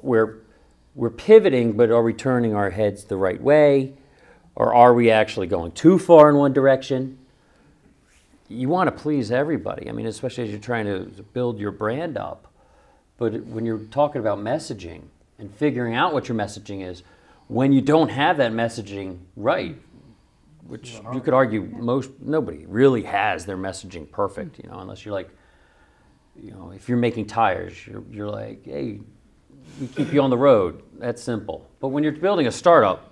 We're pivoting, but are we turning our heads the right way? Or are we actually going too far in one direction? You want to please everybody. I mean, especially as you're trying to build your brand up. But when you're talking about messaging and figuring out what your messaging is, when you don't have that messaging right, which you could argue nobody really has their messaging perfect, unless you're like, if you're making tires, you're like, hey, we keep you on the road. That's simple. But when you're building a startup,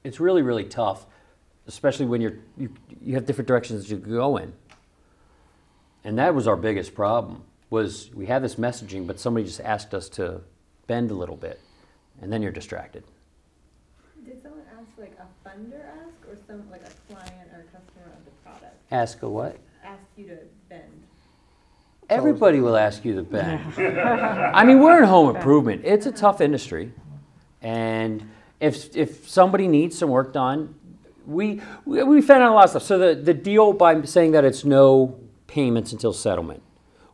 it's really, really tough, especially when you have different directions you go in. And that was our biggest problem, was we had this messaging, but somebody just asked us to bend a little bit, and then you're distracted. Did someone ask, like a funder ask, or like a client or a customer of the product? Ask a what? Ask you to bend. Everybody will ask you to bend. I mean, we're in home improvement. It's a tough industry. And if somebody needs some work done, we found out a lot of stuff. So the deal, by saying that it's no payments until settlement,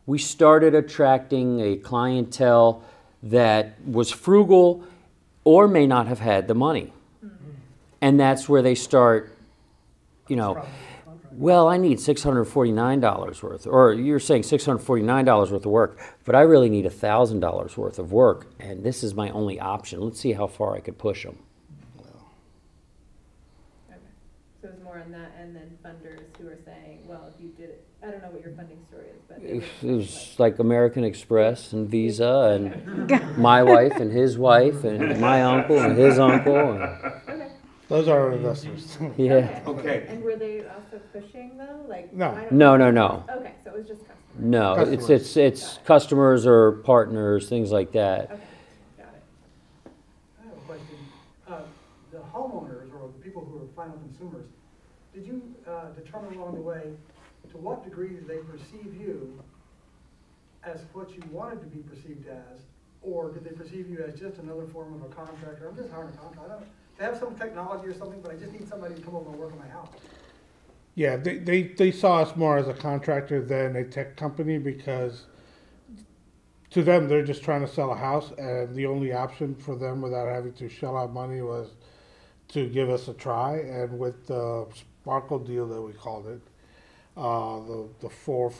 we started attracting a clientele that was frugal or may not have had the money. And that's where they start, well, I need $649 worth, or you're saying $649 worth of work, but I really need $1,000 worth of work, and this is my only option. Let's see how far I could push them. Okay. So it's more on that, and then funders who are saying, well, if you did it, I don't know what your funding story is, but it was like American Express and Visa and my wife and his wife and my uncle and his uncle. Okay. Those are our investors. Yeah. Okay. And were they also pushing though? Like No. No. Okay, so it was just customers. No, Customers. it's customers or partners, things like that. Okay, got it. I have a question. The homeowners or the people who are final consumers, did you determine along the way to what degree did they perceive you as what you wanted to be perceived as, or did they perceive you as just another form of a contractor? I'm just hiring a contractor. They have some technology or something, but I just need somebody to come over and work on my house. Yeah, they saw us more as a contractor than a tech company, because to them, they're just trying to sell a house, and the only option for them without having to shell out money was to give us a try. And with the Sparkle deal that we called it, the 4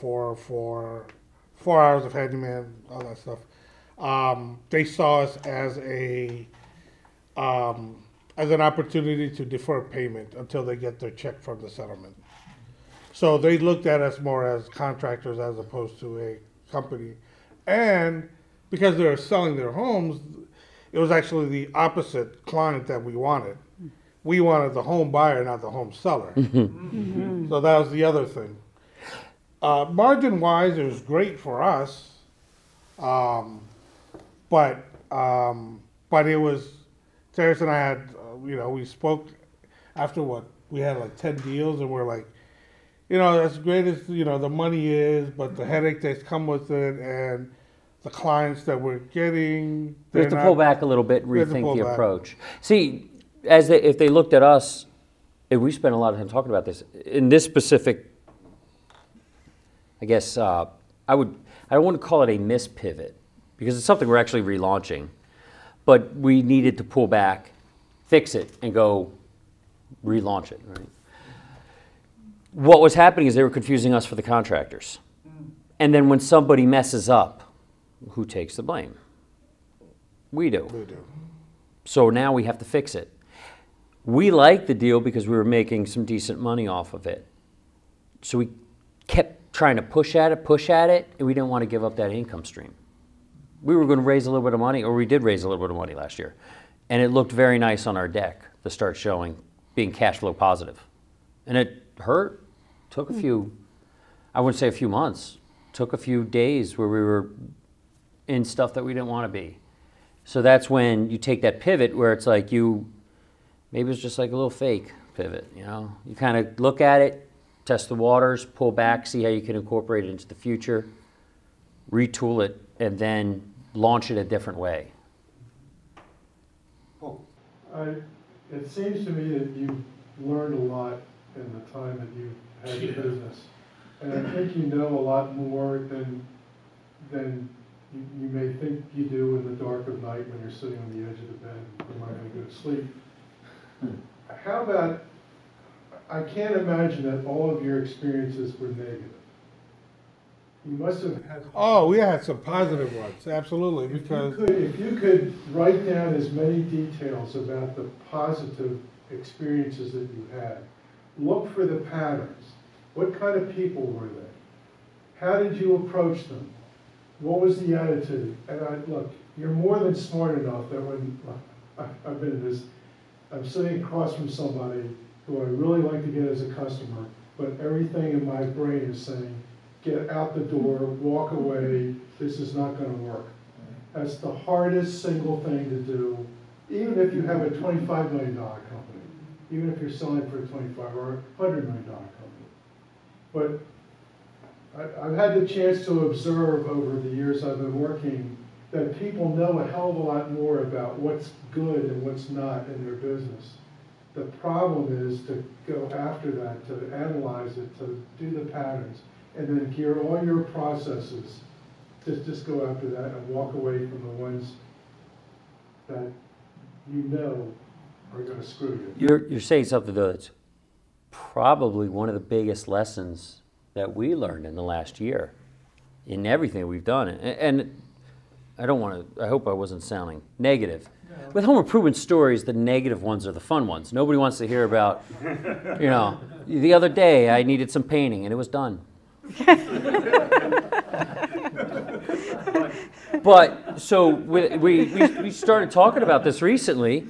hours of handyman, all that stuff, they saw us as an opportunity to defer payment until they get their check from the settlement. So they looked at us more as contractors as opposed to a company. And because they were selling their homes, it was actually the opposite client that we wanted. We wanted the home buyer, not the home seller. So that was the other thing. Margin-wise, it was great for us, but it was, Teris and I had, we spoke after we had like 10 deals, and we're like, as great as, the money is, but the headache that's come with it, and the clients that we're getting. We have to pull back a little bit, rethink the approach. See, if they looked at us, and we spent a lot of time talking about this, in this specific, I guess, I don't want to call it a mispivot, because it's something we're actually relaunching, but we needed to pull back, fix it, and go relaunch it, right? What was happening is they were confusing us for the contractors. And then when somebody messes up, who takes the blame? We do. We do. So now we have to fix it. We liked the deal because we were making some decent money off of it. So we kept trying to push at it, and we didn't want to give up that income stream. We were going to raise a little bit of money, or we did raise a little bit of money last year. And it looked very nice on our deck to start showing being cash flow positive. And it hurt, took a few, I wouldn't say a few months, took a few days where we were in stuff that we didn't want to be. So that's when you take that pivot where it's like maybe it's just like a little fake pivot, you know? You kind of look at it, test the waters, pull back, see how you can incorporate it into the future, retool it, and then launch it a different way. It seems to me that you've learned a lot in the time that you've had the business. And I think you know a lot more than you may think you do in the dark of night when you're sitting on the edge of the bed and you're not going to go to sleep. How about, I can't imagine that all of your experiences were negative. You must have had... Oh, we had some positive ones, absolutely, because... If you could write down as many details about the positive experiences that you had, look for the patterns. What kind of people were they? How did you approach them? What was the attitude? And look, you're more than smart enough that when I've been in this, I'm sitting across from somebody who I really like to get as a customer, but everything in my brain is saying, get out the door, walk away, this is not going to work. That's the hardest single thing to do, even if you have a $25 million company, even if you're selling for a $25 or $100 million company. But I've had the chance to observe over the years I've been working that people know a hell of a lot more about what's good and what's not in their business. The problem is to go after that, to analyze it, to do the patterns, and then gear all your processes to just go after that and walk away from the ones that you know are going to screw you. You're saying something though that's probably one of the biggest lessons that we learned in the last year in everything we've done. And I don't want to, I hope I wasn't sounding negative. No. With home improvement stories, the negative ones are the fun ones. Nobody wants to hear about, you know, the other day I needed some painting and it was done. But so we started talking about this recently,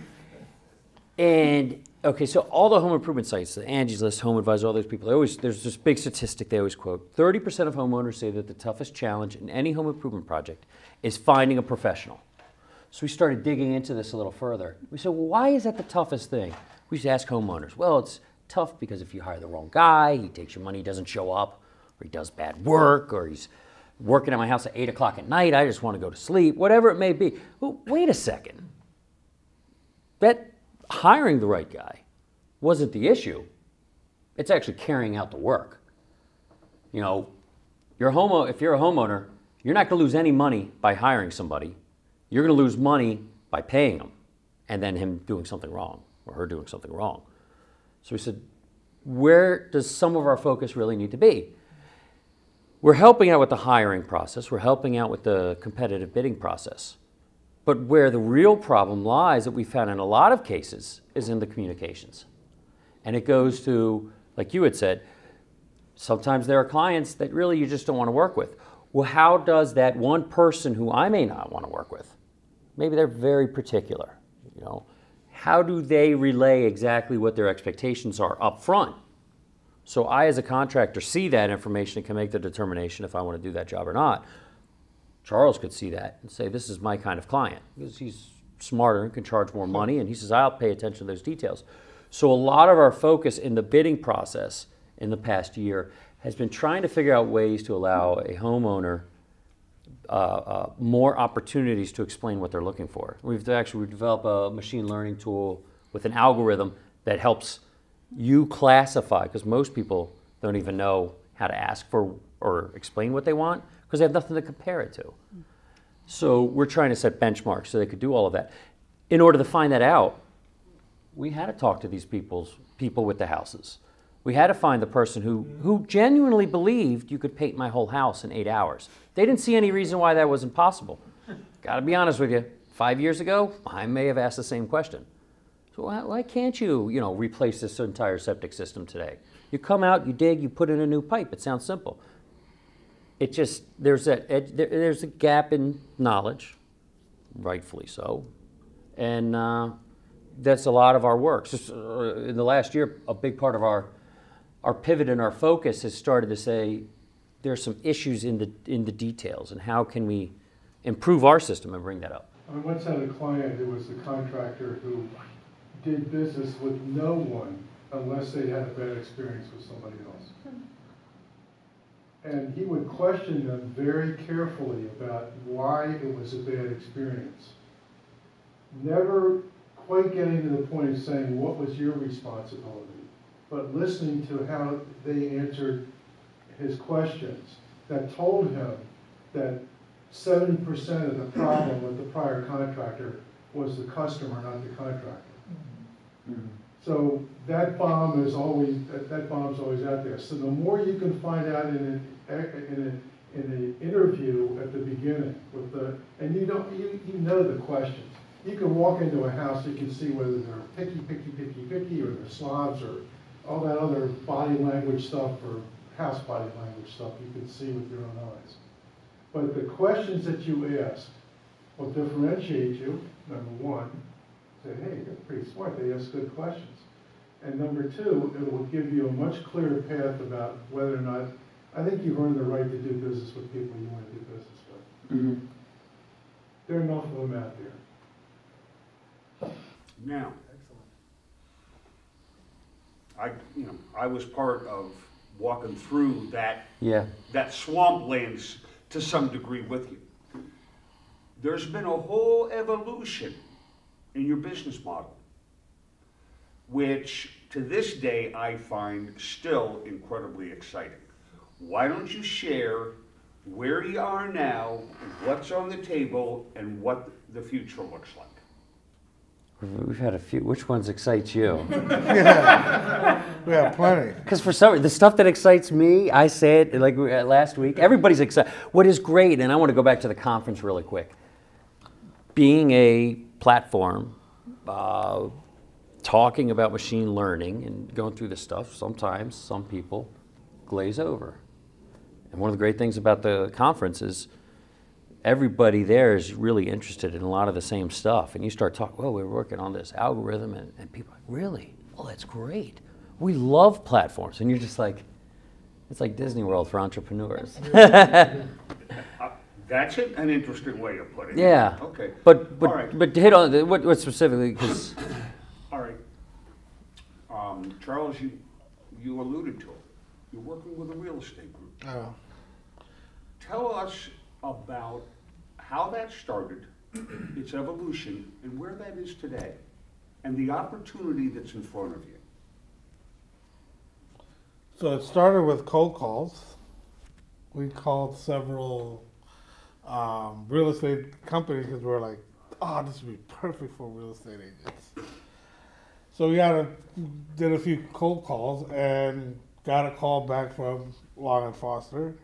and okay, so all the home improvement sites, the Angie's List, Home Advisor, all those people, there's this big statistic they always quote. 30% of homeowners say that the toughest challenge in any home improvement project is finding a professional. So we started digging into this a little further. We said, well, why is that the toughest thing? We used to ask homeowners. Well, it's tough because if you hire the wrong guy, he takes your money, he doesn't show up, or he does bad work, or he's working at my house at 8 o'clock at night, I just want to go to sleep, whatever it may be. Well, wait a second. That hiring the right guy wasn't the issue. It's actually carrying out the work. You know, if you're a homeowner, you're not going to lose any money by hiring somebody. You're going to lose money by paying them and then him doing something wrong or her doing something wrong. So we said, where does some of our focus really need to be? We're helping out with the hiring process. We're helping out with the competitive bidding process. But where the real problem lies that we found in a lot of cases is in the communications. And it goes to, like you had said, sometimes there are clients that really you just don't want to work with. Well, how does that one person who I may not want to work with, maybe they're very particular, you know, how do they relay exactly what their expectations are up front? So I, as a contractor, see that information and can make the determination if I want to do that job or not. Charles could see that and say, this is my kind of client, because he's smarter and can charge more money, and he says, I'll pay attention to those details. So a lot of our focus in the bidding process in the past year has been trying to figure out ways to allow a homeowner more opportunities to explain what they're looking for. We've developed a machine learning tool with an algorithm that helps you classify, because most people don't even know how to ask for or explain what they want because they have nothing to compare it to. So we're trying to set benchmarks so they could do all of that. In order to find that out, we had to talk to these people with the houses. We had to find the person who genuinely believed you could paint my whole house in 8 hours. They didn't see any reason why that wasn't possible. Got to be honest with you, 5 years ago, I may have asked the same question. So why can't you, replace this entire septic system today? You come out, you dig, you put in a new pipe. It sounds simple. It just, there's a gap in knowledge, rightfully so, And that's a lot of our work. Just, in the last year, a big part of our pivot and our focus has started to say there's some issues in the details, and how can we improve our system and bring that up. I once had a client who was a contractor who did business with no one unless they had a bad experience with somebody else. And he would question them very carefully about why it was a bad experience. Never quite getting to the point of saying, what was your responsibility? But listening to how they answered his questions that told him that 70% of the problem with the prior contractor was the customer, not the contractor. Mm-hmm. So that bomb is always, that bomb's always out there. So the more you can find out in an interview at the beginning with and you know the questions. You can walk into a house, you can see whether they're picky, or they're slobs, or all that other body language stuff, or house body language stuff you can see with your own eyes. But the questions that you ask will differentiate you, number one. Say, hey, they're pretty smart, they ask good questions. And number two, it will give you a much clearer path about whether or not, I think you've earned the right to do business with people you want to do business with. Mm-hmm. There are enough of them out there. Now, I was part of walking through that swamplands to some degree with you. There's been a whole evolution in your business model, which to this day I find still incredibly exciting. Why don't you share where you are now, what's on the table, and what the future looks like? We've had a few. Which ones excites you? Yeah, we have plenty. Because for some, the stuff that excites me, I said like last week, everybody's excited. What is great, and I want to go back to the conference really quick. Being a platform, talking about machine learning and going through this stuff, sometimes some people glaze over. And one of the great things about the conference is everybody there is really interested in a lot of the same stuff. And you start talking, well, we're working on this algorithm, and people are like, really? Oh, that's great. We love platforms. And you're just like, it's like Disney World for entrepreneurs. That's an interesting way of putting it. Yeah. Okay. But right. But to hit on what specifically, because. All right. Charles, you alluded to it. You're working with a real estate group. Oh. Tell us about how that started, its evolution, and where that is today, and the opportunity that's in front of you. So it started with cold calls. We called several real estate companies because we were like, oh, this would be perfect for real estate agents. So we did a few cold calls and got a call back from Long & Foster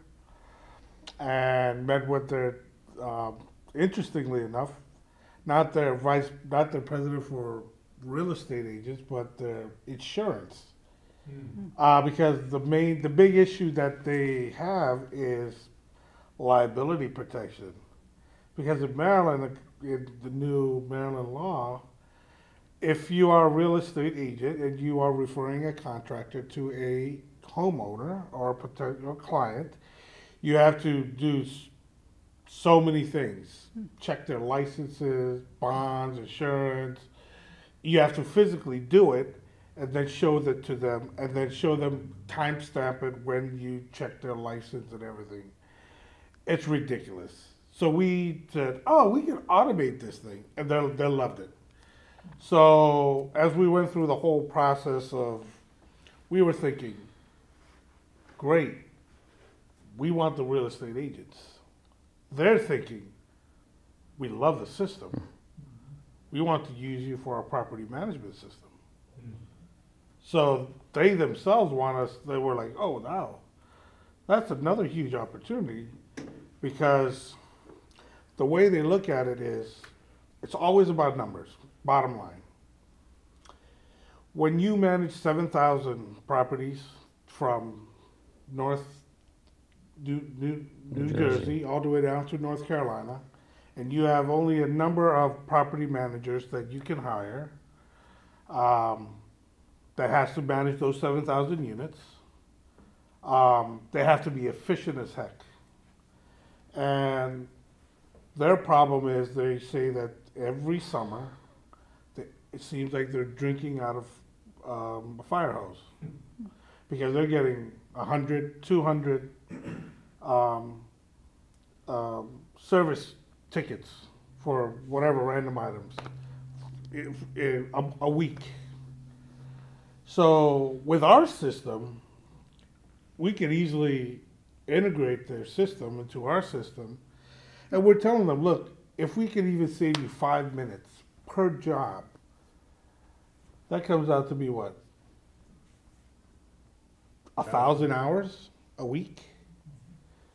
and met with their, interestingly enough, not their president for real estate agents, but their insurance. Because the big issue that they have is liability protection. Because in Maryland, in the new Maryland law, if you are a real estate agent and you are referring a contractor to a homeowner or a potential client, you have to do so many things. Check their licenses, bonds, insurance. You have to physically do it and then show that to them, and then show them, timestamp it when you check their license and everything. It's ridiculous. So we said, oh, we can automate this thing, and they loved it. So as we went through the whole process we were thinking, great, we want the real estate agents. They're thinking, we love the system. We want to use you for our property management system. So they themselves they were like, oh, wow, that's another huge opportunity, because the way they look at it is, it's always about numbers, bottom line. When you manage 7,000 properties from New Jersey all the way down to North Carolina, and you have only a number of property managers that you can hire, that has to manage those 7,000 units. They have to be efficient as heck. And their problem is they say that every summer, it seems like they're drinking out of a fire hose because they're getting 100, 200 service tickets for whatever random items in a week. So with our system, we could easily integrate their system into our system, and we're telling them, look, if we can even save you 5 minutes per job, that comes out to be what? 1,000 hours a week?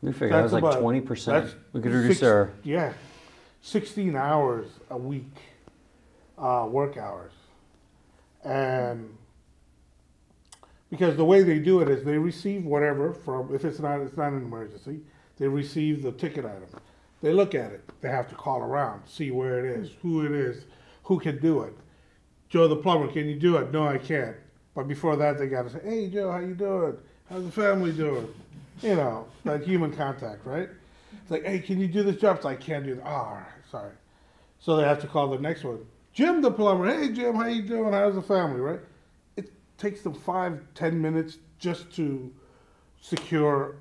We figured that was like 20%. We could reduce our... Yeah, 16 hours a week, work hours. And because the way they do it is they receive whatever from, if it's not an emergency, they receive the ticket item. They look at it. They have to call around, see where it is, who can do it. Joe the plumber, can you do it? No, I can't. But before that, they got to say, hey, Joe, how you doing? How's the family doing? You know, that human contact, right? It's like, hey, can you do this job? It's like, I can't do that. Oh, sorry. So they have to call the next one. Jim the plumber, hey, Jim, how you doing? How's the family, right? It takes them 5-10 minutes just to secure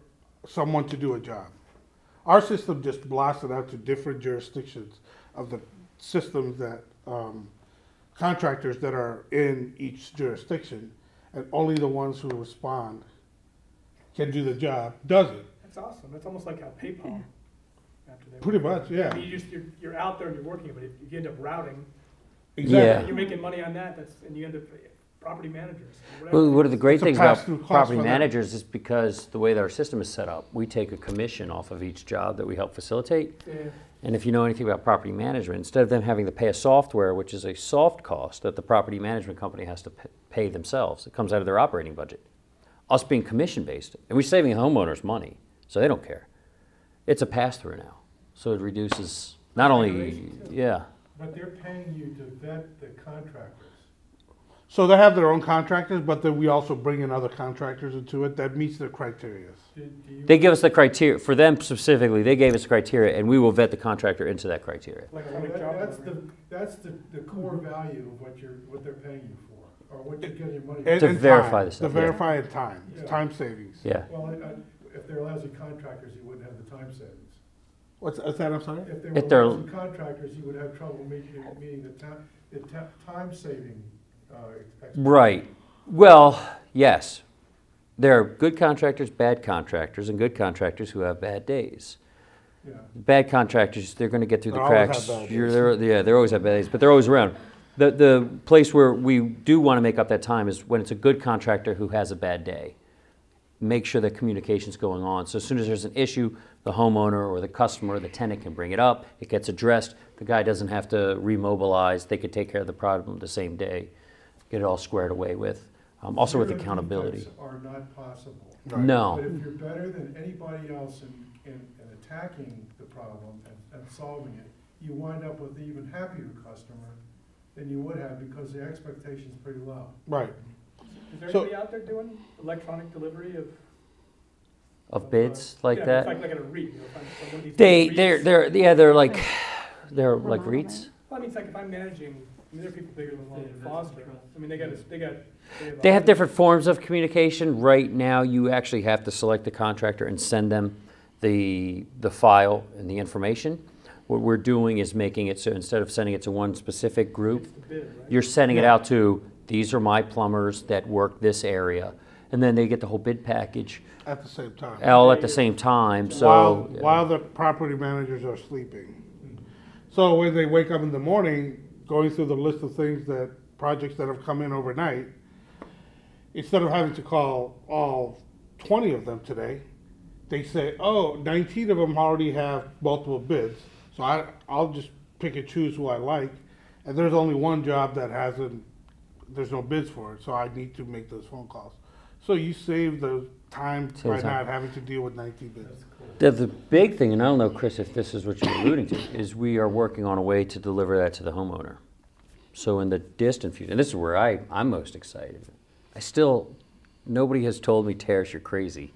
someone to do a job. Our system just blasts it out to different jurisdictions of the systems that contractors that are in each jurisdiction, and only the ones who respond can do the job, does it. That's awesome. That's almost like how PayPal. After they Pretty much, yeah. I mean, you're out there and you're working, but if you end up routing, Exactly. Yeah. you're making money on that. And you end up property managers. Well, one of the great It's a things about pass-through cost property for them. managers is because the way that our system is set up, we take a commission off of each job that we help facilitate. Yeah. And if you know anything about property management, instead of them having to pay a software, which is a soft cost that the property management company has to pay themselves, it comes out of their operating budget. Us being commission-based, and we're saving homeowners money, so they don't care. It's a pass-through now, so it reduces not only, yeah. But they're paying you to vet the contractors. So they have their own contractors, but then we also bring in other contractors into it that meets their criteria. They give us the criteria, for them specifically, they gave us the criteria, and we will vet the contractor into that criteria. Like That's the core value of what they're paying you for, or what you're getting money And, for. To verify the stuff, To yeah. verify in time, Yeah. time savings. Yeah. Well, if they're lousy contractors, you wouldn't have the time savings. What's that, I'm sorry? If they If were they're- lousy contractors, you would have trouble meeting the time saving. Right. Well, yes. There are good contractors, bad contractors, and good contractors who have bad days. Yeah. Bad contractors, they're going to get through the They always cracks. have bad They always have bad days, but they're always around. The place where we do want to make up that time is when it's a good contractor who has a bad day. Make sure that communication's going on. So as soon as there's an issue, the homeowner or the customer or the tenant can bring it up. It gets addressed. The guy doesn't have to remobilize. They could take care of the problem the same day. Get it all squared away with. Also with Zero accountability. defects are not possible. No. But if you're better than anybody else in attacking the problem and solving it, you wind up with an even happier customer than you would have because the expectation's pretty low. Right. Is there So- anybody out there doing electronic delivery Of bids like yeah, that? It's like at a REIT. One of these They're like REITs. Well, I mean, it's like if I'm managing, I mean, there are people bigger than Long and Foster. I mean, They have different forms of communication. Right now, you actually have to select the contractor and send them the file and the information. What we're doing is making it so instead of sending it to one specific group, It's the bid, right? you're sending it out to, these are my plumbers that work this area. And then they get the whole bid package At the same time. all at the same time, so. While the property managers are sleeping. So when they wake up in the morning, going through the list of things projects that have come in overnight, instead of having to call all 20 of them today, they say, oh, 19 of them already have multiple bids. So I'll just pick and choose who I like. And there's only one job that there's no bids for it. So I need to make those phone calls. So you save the time by not having to deal with 19 bids. The big thing, and I don't know, Chris, if this is what you're alluding to, is we are working on a way to deliver that to the homeowner. So in the distant future, and this is where I'm most excited. Nobody has told me, Teris, you're crazy.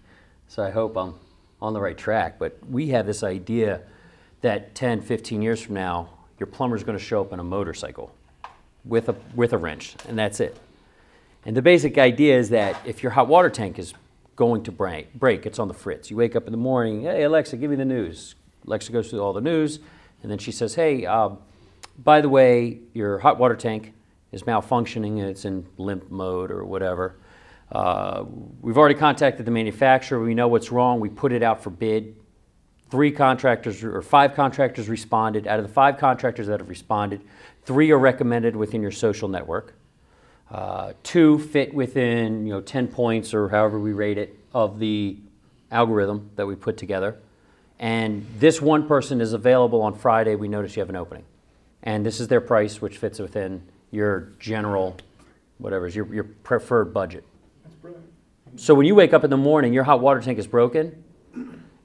So I hope I'm on the right track. But we have this idea that 10, 15 years from now, your plumber's going to show up on a motorcycle with a wrench, and that's it. And the basic idea is that if your hot water tank is going to break, it's on the fritz. You wake up in the morning, hey, Alexa, give me the news. Alexa goes through all the news, and then she says, hey, by the way, your hot water tank is malfunctioning, and it's in limp mode or whatever. We've already contacted the manufacturer. We know what's wrong. We put it out for bid. 5 contractors responded. Out of the 5 contractors that have responded, 3 are recommended within your social network. 2 fit within 10 points or however we rate it of the algorithm that we put together. And this one person is available on Friday. We notice you have an opening. And this is their price, which fits within your general, whatever is your preferred budget. That's brilliant. So when you wake up in the morning, your hot water tank is broken.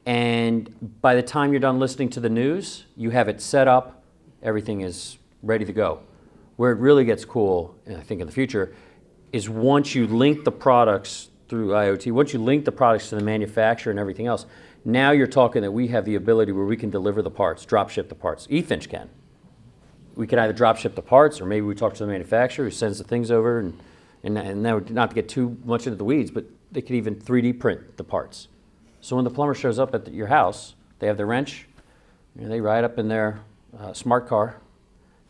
And by the time you're done listening to the news, you have it set up. Everything is ready to go. Where it really gets cool, and I think in the future, is once you link the products through IoT, once you link the products to the manufacturer and everything else, now you're talking that we have the ability where we can deliver the parts, drop ship the parts. EFynch can. We can either drop ship the parts, or maybe we talk to the manufacturer who sends the things over, and now, not to get too much into the weeds, but they could even 3D print the parts. So when the plumber shows up at your house, they have their wrench, they ride up in their smart car,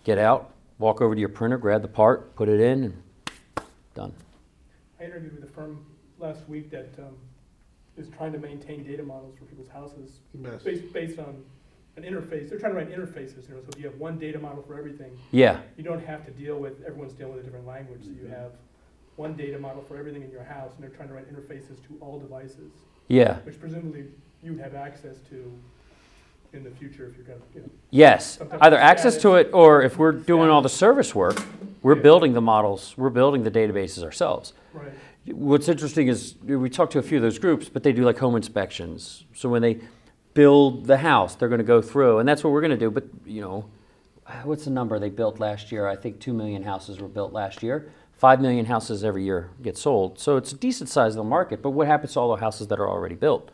get out, walk over to your printer, grab the part, put it in, and done. I interviewed with a firm last week that is trying to maintain data models for people's houses based on an interface. They're trying to write interfaces, so if you have one data model for everything, yeah, you don't have to deal with, everyone's dealing with a different language, so you have one data model for everything in your house, and they're trying to write interfaces to all devices. Yeah. Which presumably you would have access to in the future if you're going to, Yes, either access to it, or if we're doing all the service work, we're building the models, we're building the databases ourselves. Right. What's interesting is we talked to a few of those groups, but they do like home inspections. So when they build the house, they're going to go through, and that's what we're going to do. But what's the number they built last year? I think 2 million houses were built last year. 5 million houses every year get sold. So it's a decent size of the market, but what happens to all the houses that are already built?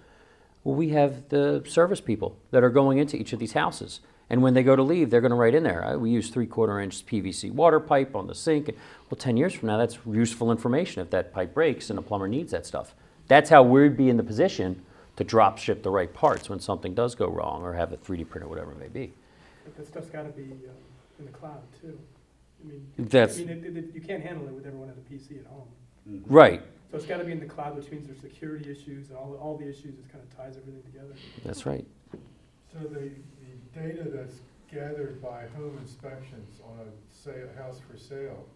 Well, we have the service people that are going into each of these houses. And when they go to leave, they're going to write in there, we use 3/4 inch PVC water pipe on the sink. Well, 10 years from now, that's useful information if that pipe breaks and a plumber needs that stuff. That's how we'd be in the position to drop ship the right parts when something does go wrong, or have a 3D printer, whatever it may be. But that stuff's got to be in the cloud too. I mean, you can't handle it with everyone at a PC at home. Mm-hmm. Right. So it's got to be in the cloud, which means there's security issues and all the issues. It kind of ties everything together. That's right. So the data that's gathered by home inspections on a house for sale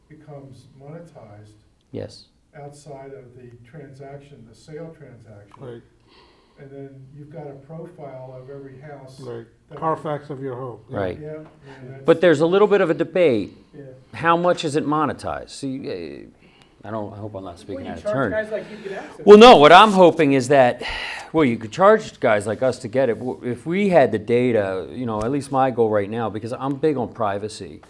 becomes monetized. Yes. Outside of the transaction, the sale transaction. Right. And then you've got a profile of every house. Right. Carfax of your home. Right. Yeah. But there's a little bit of a debate. Yeah. How much is it monetized? See, I hope I'm not speaking out of turn. Guys like you get access. Well, no, what I'm hoping is that, you could charge guys like us to get it. If we had the data, at least my goal right now, because I'm big on privacy,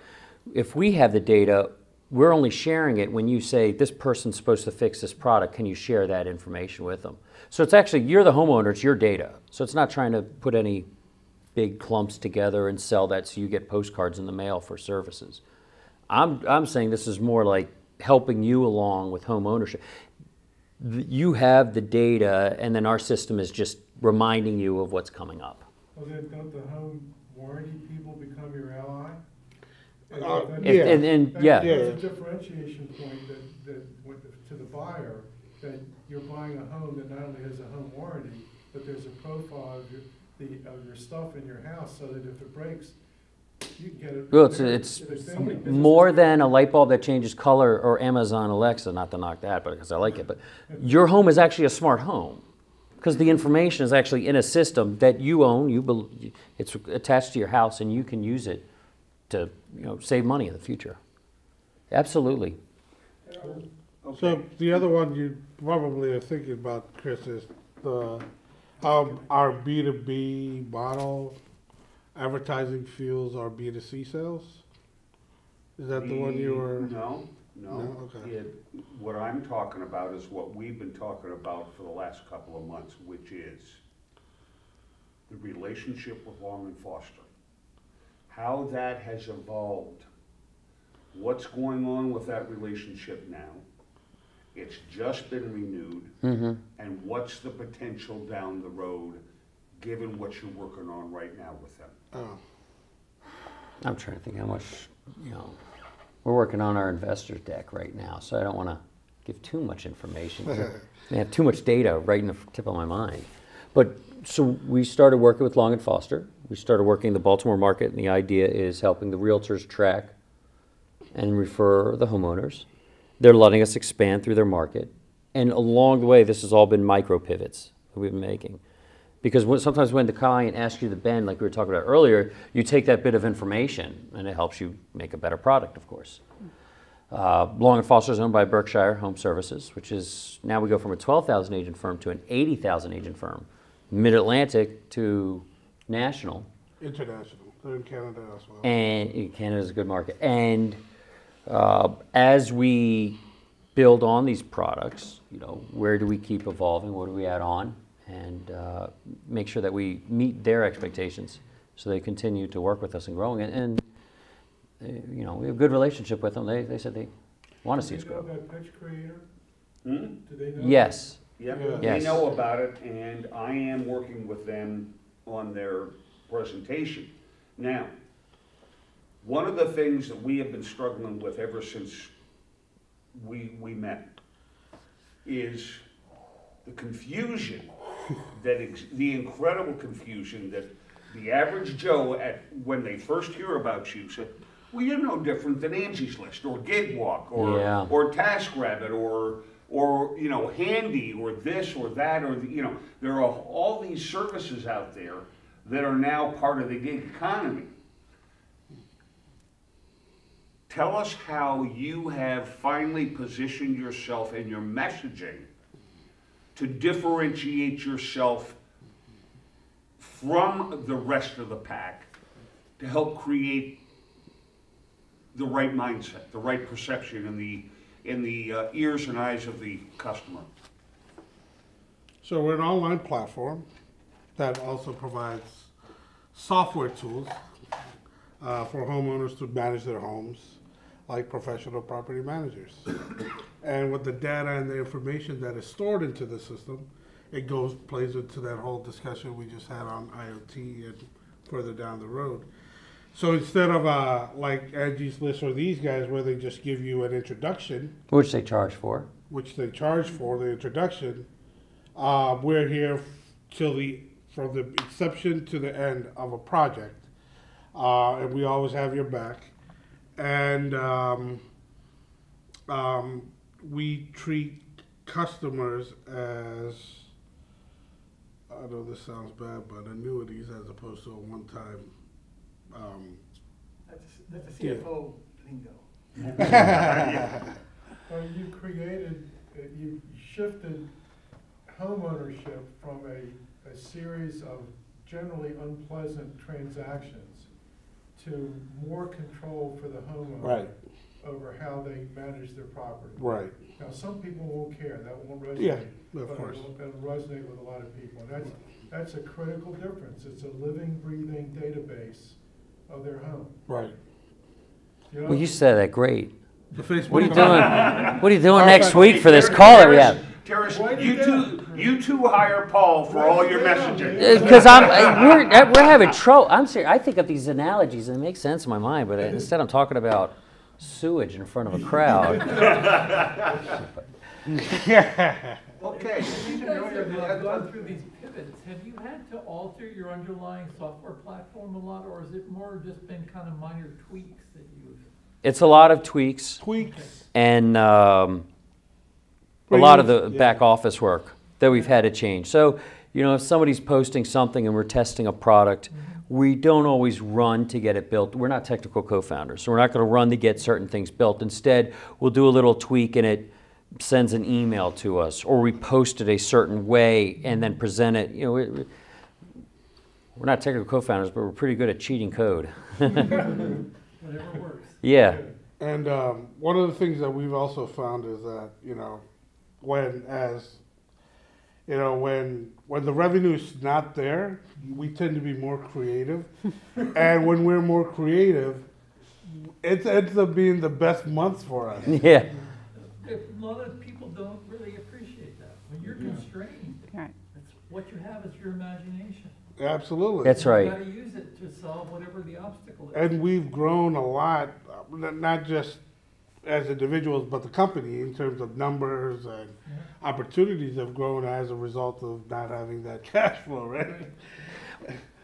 if we have the data, we're only sharing it when you say, this person's supposed to fix this product, can you share that information with them? So it's actually, you're the homeowner, it's your data. So it's not trying to put any big clumps together and sell that so you get postcards in the mail for services. I'm saying this is more like helping you along with home ownership. You have the data, and then our system is just reminding you of what's coming up. Well, then don't the home warranty people become your ally? Yeah. There's a differentiation point that to the buyer, that you're buying a home that not only has a home warranty, but there's a profile of your stuff in your house, so that if it breaks, you can get it. Well, it's more than a light bulb that changes color or Amazon Alexa, not to knock that, but because I like it. But your home is actually a smart home, because the information is actually in a system that you own. It's attached to your house, and you can use it to save money in the future. Absolutely. So the other one you probably are thinking about, Chris, is the Our B2B model, advertising fuels our B2C sales? Is that the one you were? No. No? Okay. What I'm talking about is what we've been talking about for the last couple of months, which is the relationship with Long & Foster. How that has evolved. What's going on with that relationship now? It's just been renewed. And what's the potential down the road, given what you're working on right now with them? Oh. I'm trying to think how much, we're working on our investor deck right now, so I don't want to give too much information. I have too much data right in the tip of my mind. But so we started working with Long & Foster. We started working the Baltimore market, and the idea is helping the realtors track and refer the homeowners. They're letting us expand through their market. And along the way, this has all been micro pivots that we've been making. Because sometimes when the client asks you to bend, like we were talking about earlier, you take that bit of information and it helps you make a better product, of course. Long & Foster is owned by Berkshire Home Services, which is, now we go from a 12,000 agent firm to an 80,000 agent firm. Mid-Atlantic to national. International. They're in Canada as well. And Canada's a good market. And as we build on these products, where do we keep evolving? What do we add on? And make sure that we meet their expectations so they continue to work with us and growing it. And, we have a good relationship with them. They said they want to see us grow. Do they know about Pitch Creator? Hmm? Do they know? Yes. Yeah, Yes. they know about it, and I am working with them on their presentation. Now, one of the things that we have been struggling with ever since we met is the confusion, the incredible confusion that the average Joe, when they first hear about you, said, well, you're no different than Angie's List or Gigwalk or TaskRabbit or Handy or this or that or there are all these services out there that are now part of the gig economy. Tell us how you have finally positioned yourself in your messaging to differentiate yourself from the rest of the pack to help create the right mindset, the right perception in the ears and eyes of the customer. So we're an online platform that also provides software tools for homeowners to manage their homes, like professional property managers. And with the data and the information that is stored into the system, it plays into that whole discussion we just had on IoT and further down the road. So instead of like Angie's List or these guys where they just give you an introduction, Which they charge for. The introduction, we're here from the inception to the end of a project, and we always have your back. And we treat customers as, I know this sounds bad, but annuities as opposed to a one-time. That's a CFO lingo. You shifted homeownership from a series of generally unpleasant transactions to more control for the homeowner over how they manage their property. Right. Now, some people won't care. That won't resonate. Yeah, of course. It'll resonate with a lot of people. And that's a critical difference. It's a living, breathing database of their home. Right. Well, you said that great. The Facebook. What are you doing? What are you doing next week for this call that we have? Teris, you two hire Paul for all your messaging. Because we're having trouble. I'm serious. I think of these analogies and it makes sense in my mind, but instead I'm talking about sewage in front of a crowd. Okay. You guys have gone through these pivots. Have you had to alter your underlying software platform a lot, or has it more just been kind of minor tweaks that you've? It's a lot of tweaks. And a lot of the back office work that we've had to change. So, if somebody's posting something and we're testing a product, we don't always run to get it built. We're not technical co-founders, so we're not going to run to get certain things built. Instead, we'll do a little tweak in it sends an email to us, or we post it a certain way and then present it. You know, we're not technical co-founders, but we're pretty good at cheating code. Whatever works. Yeah. And one of the things that we've also found is that, you know, when the revenue is not there, we tend to be more creative. And when we're more creative, it ends up being the best months for us. Yeah. A lot of people don't really appreciate that. When you're constrained, Right. it's what you have is your imagination. Absolutely. That's right. You gotta use it to solve whatever the obstacle is. And we've grown a lot, not just as individuals, but the company in terms of numbers and opportunities have grown as a result of not having that cash flow, right?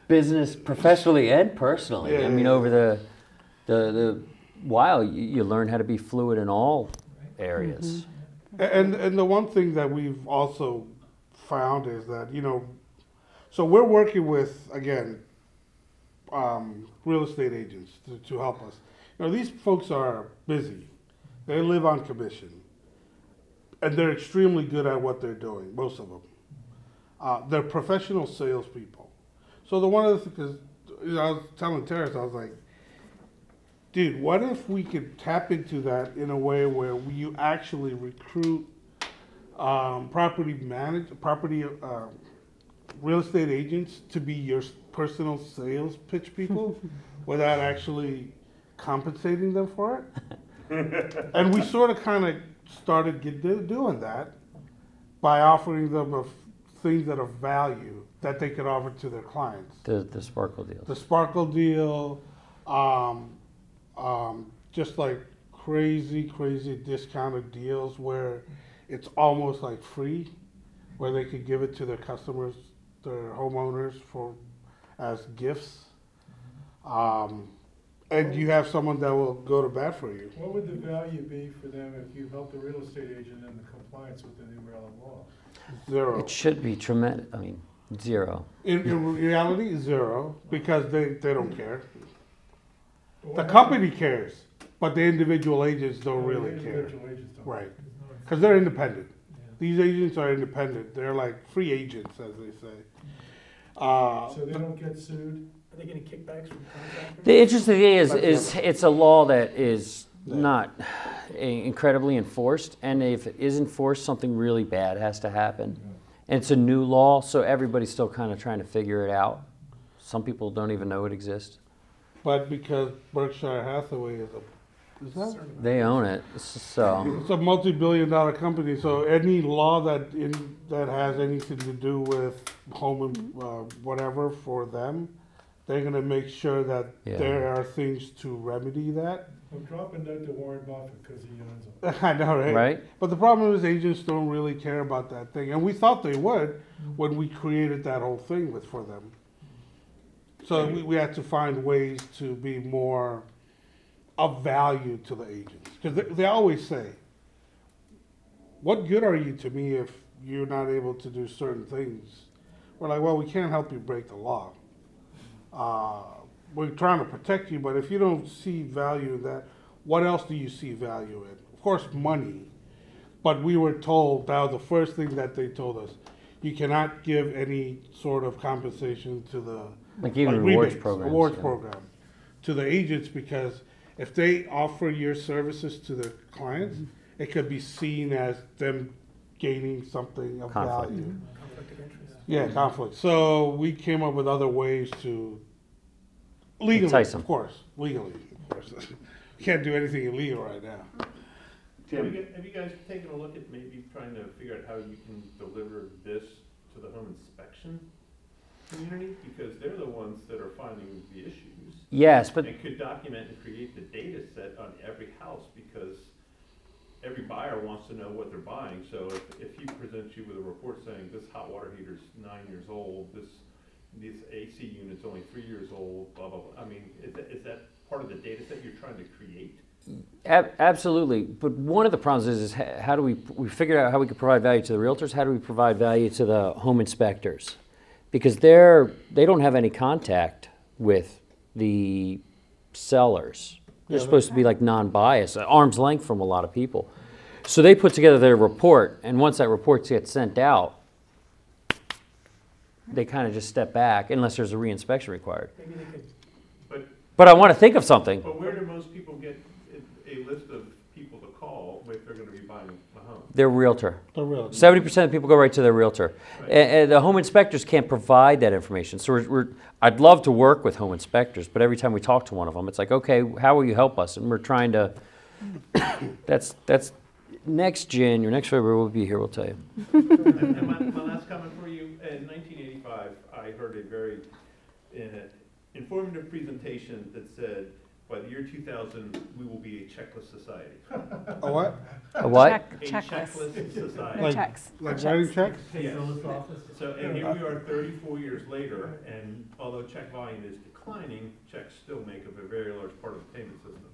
Business, professionally and personally. Yeah, I mean, yeah. over the while, you learn how to be fluid in all areas. And the one thing that we've also found is that, you know, so we're working with, again, real estate agents to help us. You know, these folks are busy. They live on commission. And they're extremely good at what they're doing, most of them. They're professional salespeople. So the one of the things, you know, I was telling Teris, I was like, dude, what if we could tap into that in a way where you actually recruit real estate agents to be your personal sales pitch people without actually compensating them for it? And we sort of kind of started doing that by offering them things that are value that they could offer to their clients. The Sparkle deal. The Sparkle deal, just like crazy discounted deals where it's almost like free, where they could give it to their customers, their homeowners as gifts. And you have someone that will go to bat for you. What would the value be for them if you helped the real estate agent in the compliance with the new Maryland law? Zero. It should be tremendous. I mean, zero. In reality, zero, because they don't care. The company cares, but the individual agents don't really care. Individual agents don't. Right. Because they're independent. These agents are independent. They're like free agents, as they say. So they don't get sued? Are they getting kickbacks from contractors? The interesting thing is it's a law that is not incredibly enforced, and if it is enforced, something really bad has to happen. And it's a new law, so everybody's still kind of trying to figure it out. Some people don't even know it exists. But because Berkshire Hathaway is that? They own it, so. It's a multi-billion-dollar company, so any law that has anything to do with home and whatever for them, they're going to make sure that there are things to remedy that. I'm dropping that to Warren Buffett because he owns them. I know, right? Right. But the problem is agents don't really care about that thing, and we thought they would when we created that whole thing for them. So we had to find ways to be more of value to the agents. Because they always say, what good are you to me if you're not able to do certain things? We're like, well, we can't help you break the law. We're trying to protect you, but if you don't see value in that, what else do you see value in? Of course, money. But we were told, that was the first thing that they told us, you cannot give any sort of compensation to the Like even rewards rebates, programs. awards program to the agents, because if they offer your services to their clients, it could be seen as them gaining something of Conflict. value. Conflict of interest. Yeah, conflict. So we came up with other ways to legally, Entice 'em. of course, legally. Of course, we can't do anything illegal right now. Have you guys taken a look at maybe trying to figure out how you can deliver this to the home inspection community? Because they're the ones that are finding the issues. Yes, but And could document and create the data set on every house, because every buyer wants to know what they're buying. So if he presents you with a report saying this hot water heater's 9 years old, this AC unit's only 3 years old, blah, blah, blah. I mean, is that part of the data set you're trying to create? Absolutely, but one of the problems is how do we figured out how we could provide value to the realtors. How do we provide value to the home inspectors? Because they don't have any contact with the sellers. They're supposed to be like non-biased, at arm's length from a lot of people. So they put together their report, and once that report gets sent out, they kind of just step back unless there's a re-inspection required. Maybe they could. But I want to think of something. But where do most people get a list of people to call if they're going to be buying a home? Their realtor. The realtor. 70% of people go right to their realtor. Right. And the home inspectors can't provide that information. So I'd love to work with home inspectors, but every time we talk to one of them, it's like, okay, how will you help us? And we're trying to, that's next January, next February, we'll be here, we'll tell you. And my last comment for you, in 1985, I heard a very informative presentation that said, by the year 2000, we will be a checklist society. A what? A what? A checklist society. No checks. Like writing checks? Yes. So, and here we are 34 years later, and although check volume is declining, checks still make up a very large part of the payment system.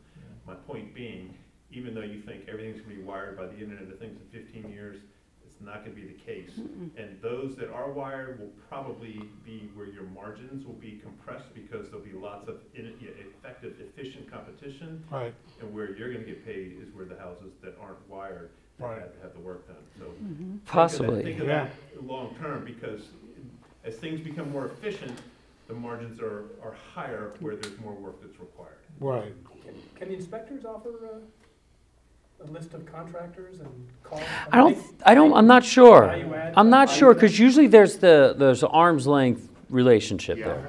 My point being, even though you think everything's going to be wired by the Internet of Things in 15 years, it's not going to be the case. And those that are wired will probably be where your margins will be compressed because there'll be lots of effective, efficient competition. Right. And where you're going to get paid is where the houses that aren't wired have the work done. So Possibly. think of that long term, because as things become more efficient, the margins are higher where there's more work that's required. Right. Can the inspectors offer a list of contractors and call? I'm not sure. Value add? I'm not sure, because usually there's an arm's length relationship Yeah. there.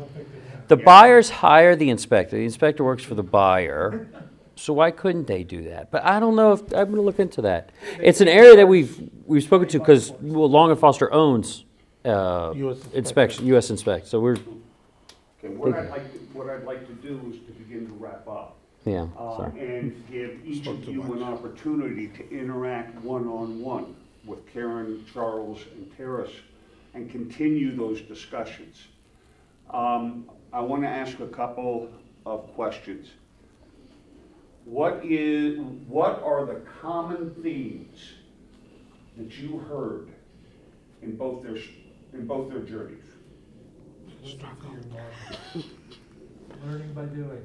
The buyers hire the inspector works for the buyer, so why couldn't they do that? But I don't know if, I'm gonna look into that. It's an area that we've spoken to, because Long & Foster owns inspection, US Inspect, so we're, Okay, what I'd like to do is to begin to wrap up. yeah, sorry. And give each of you an opportunity to interact one-on-one with Karen, Charles, and Teris, and continue those discussions. I want to ask a couple of questions. What are the common themes that you heard in both their journeys? Learning by doing.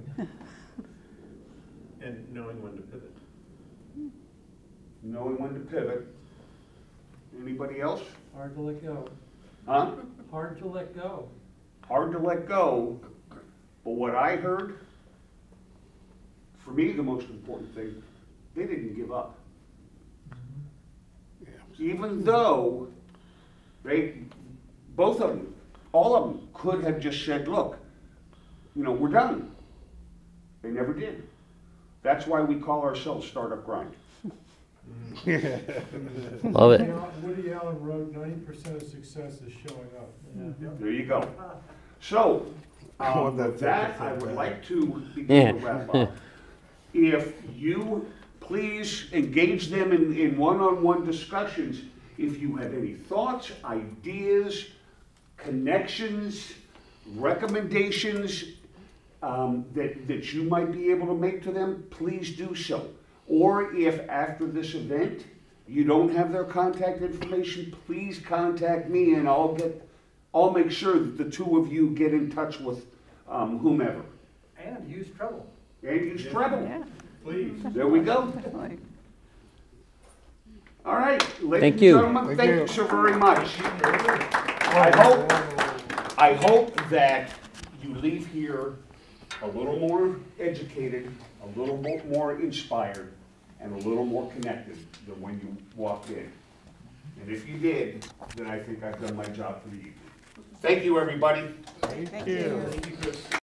And knowing when to pivot. Knowing when to pivot. Anybody else? Hard to let go. Huh? Hard to let go. Hard to let go, but what I heard, for me, the most important thing, they didn't give up. Even though both of them, all of them could have just said, look, we're done. They never did. That's why we call ourselves Startup Grind. Love it. Woody Allen wrote, 90% of success is showing up. There you go. So, with that, I would like to begin to wrap up. If you please engage them in one-on-one discussions, if you have any thoughts, ideas, connections, recommendations that you might be able to make to them, please do so. Or if after this event you don't have their contact information, please contact me and I'll make sure that the two of you get in touch with whomever. And use treble. And use treble. Yeah. Please. There we go. Definitely. All right, ladies Thank and you. gentlemen, thank you so very much. I hope that you leave here a little more educated, a little more inspired, and a little more connected than when you walked in. And if you did, then I think I've done my job for the evening. Thank you, everybody. Thank you. Thank you, Chris.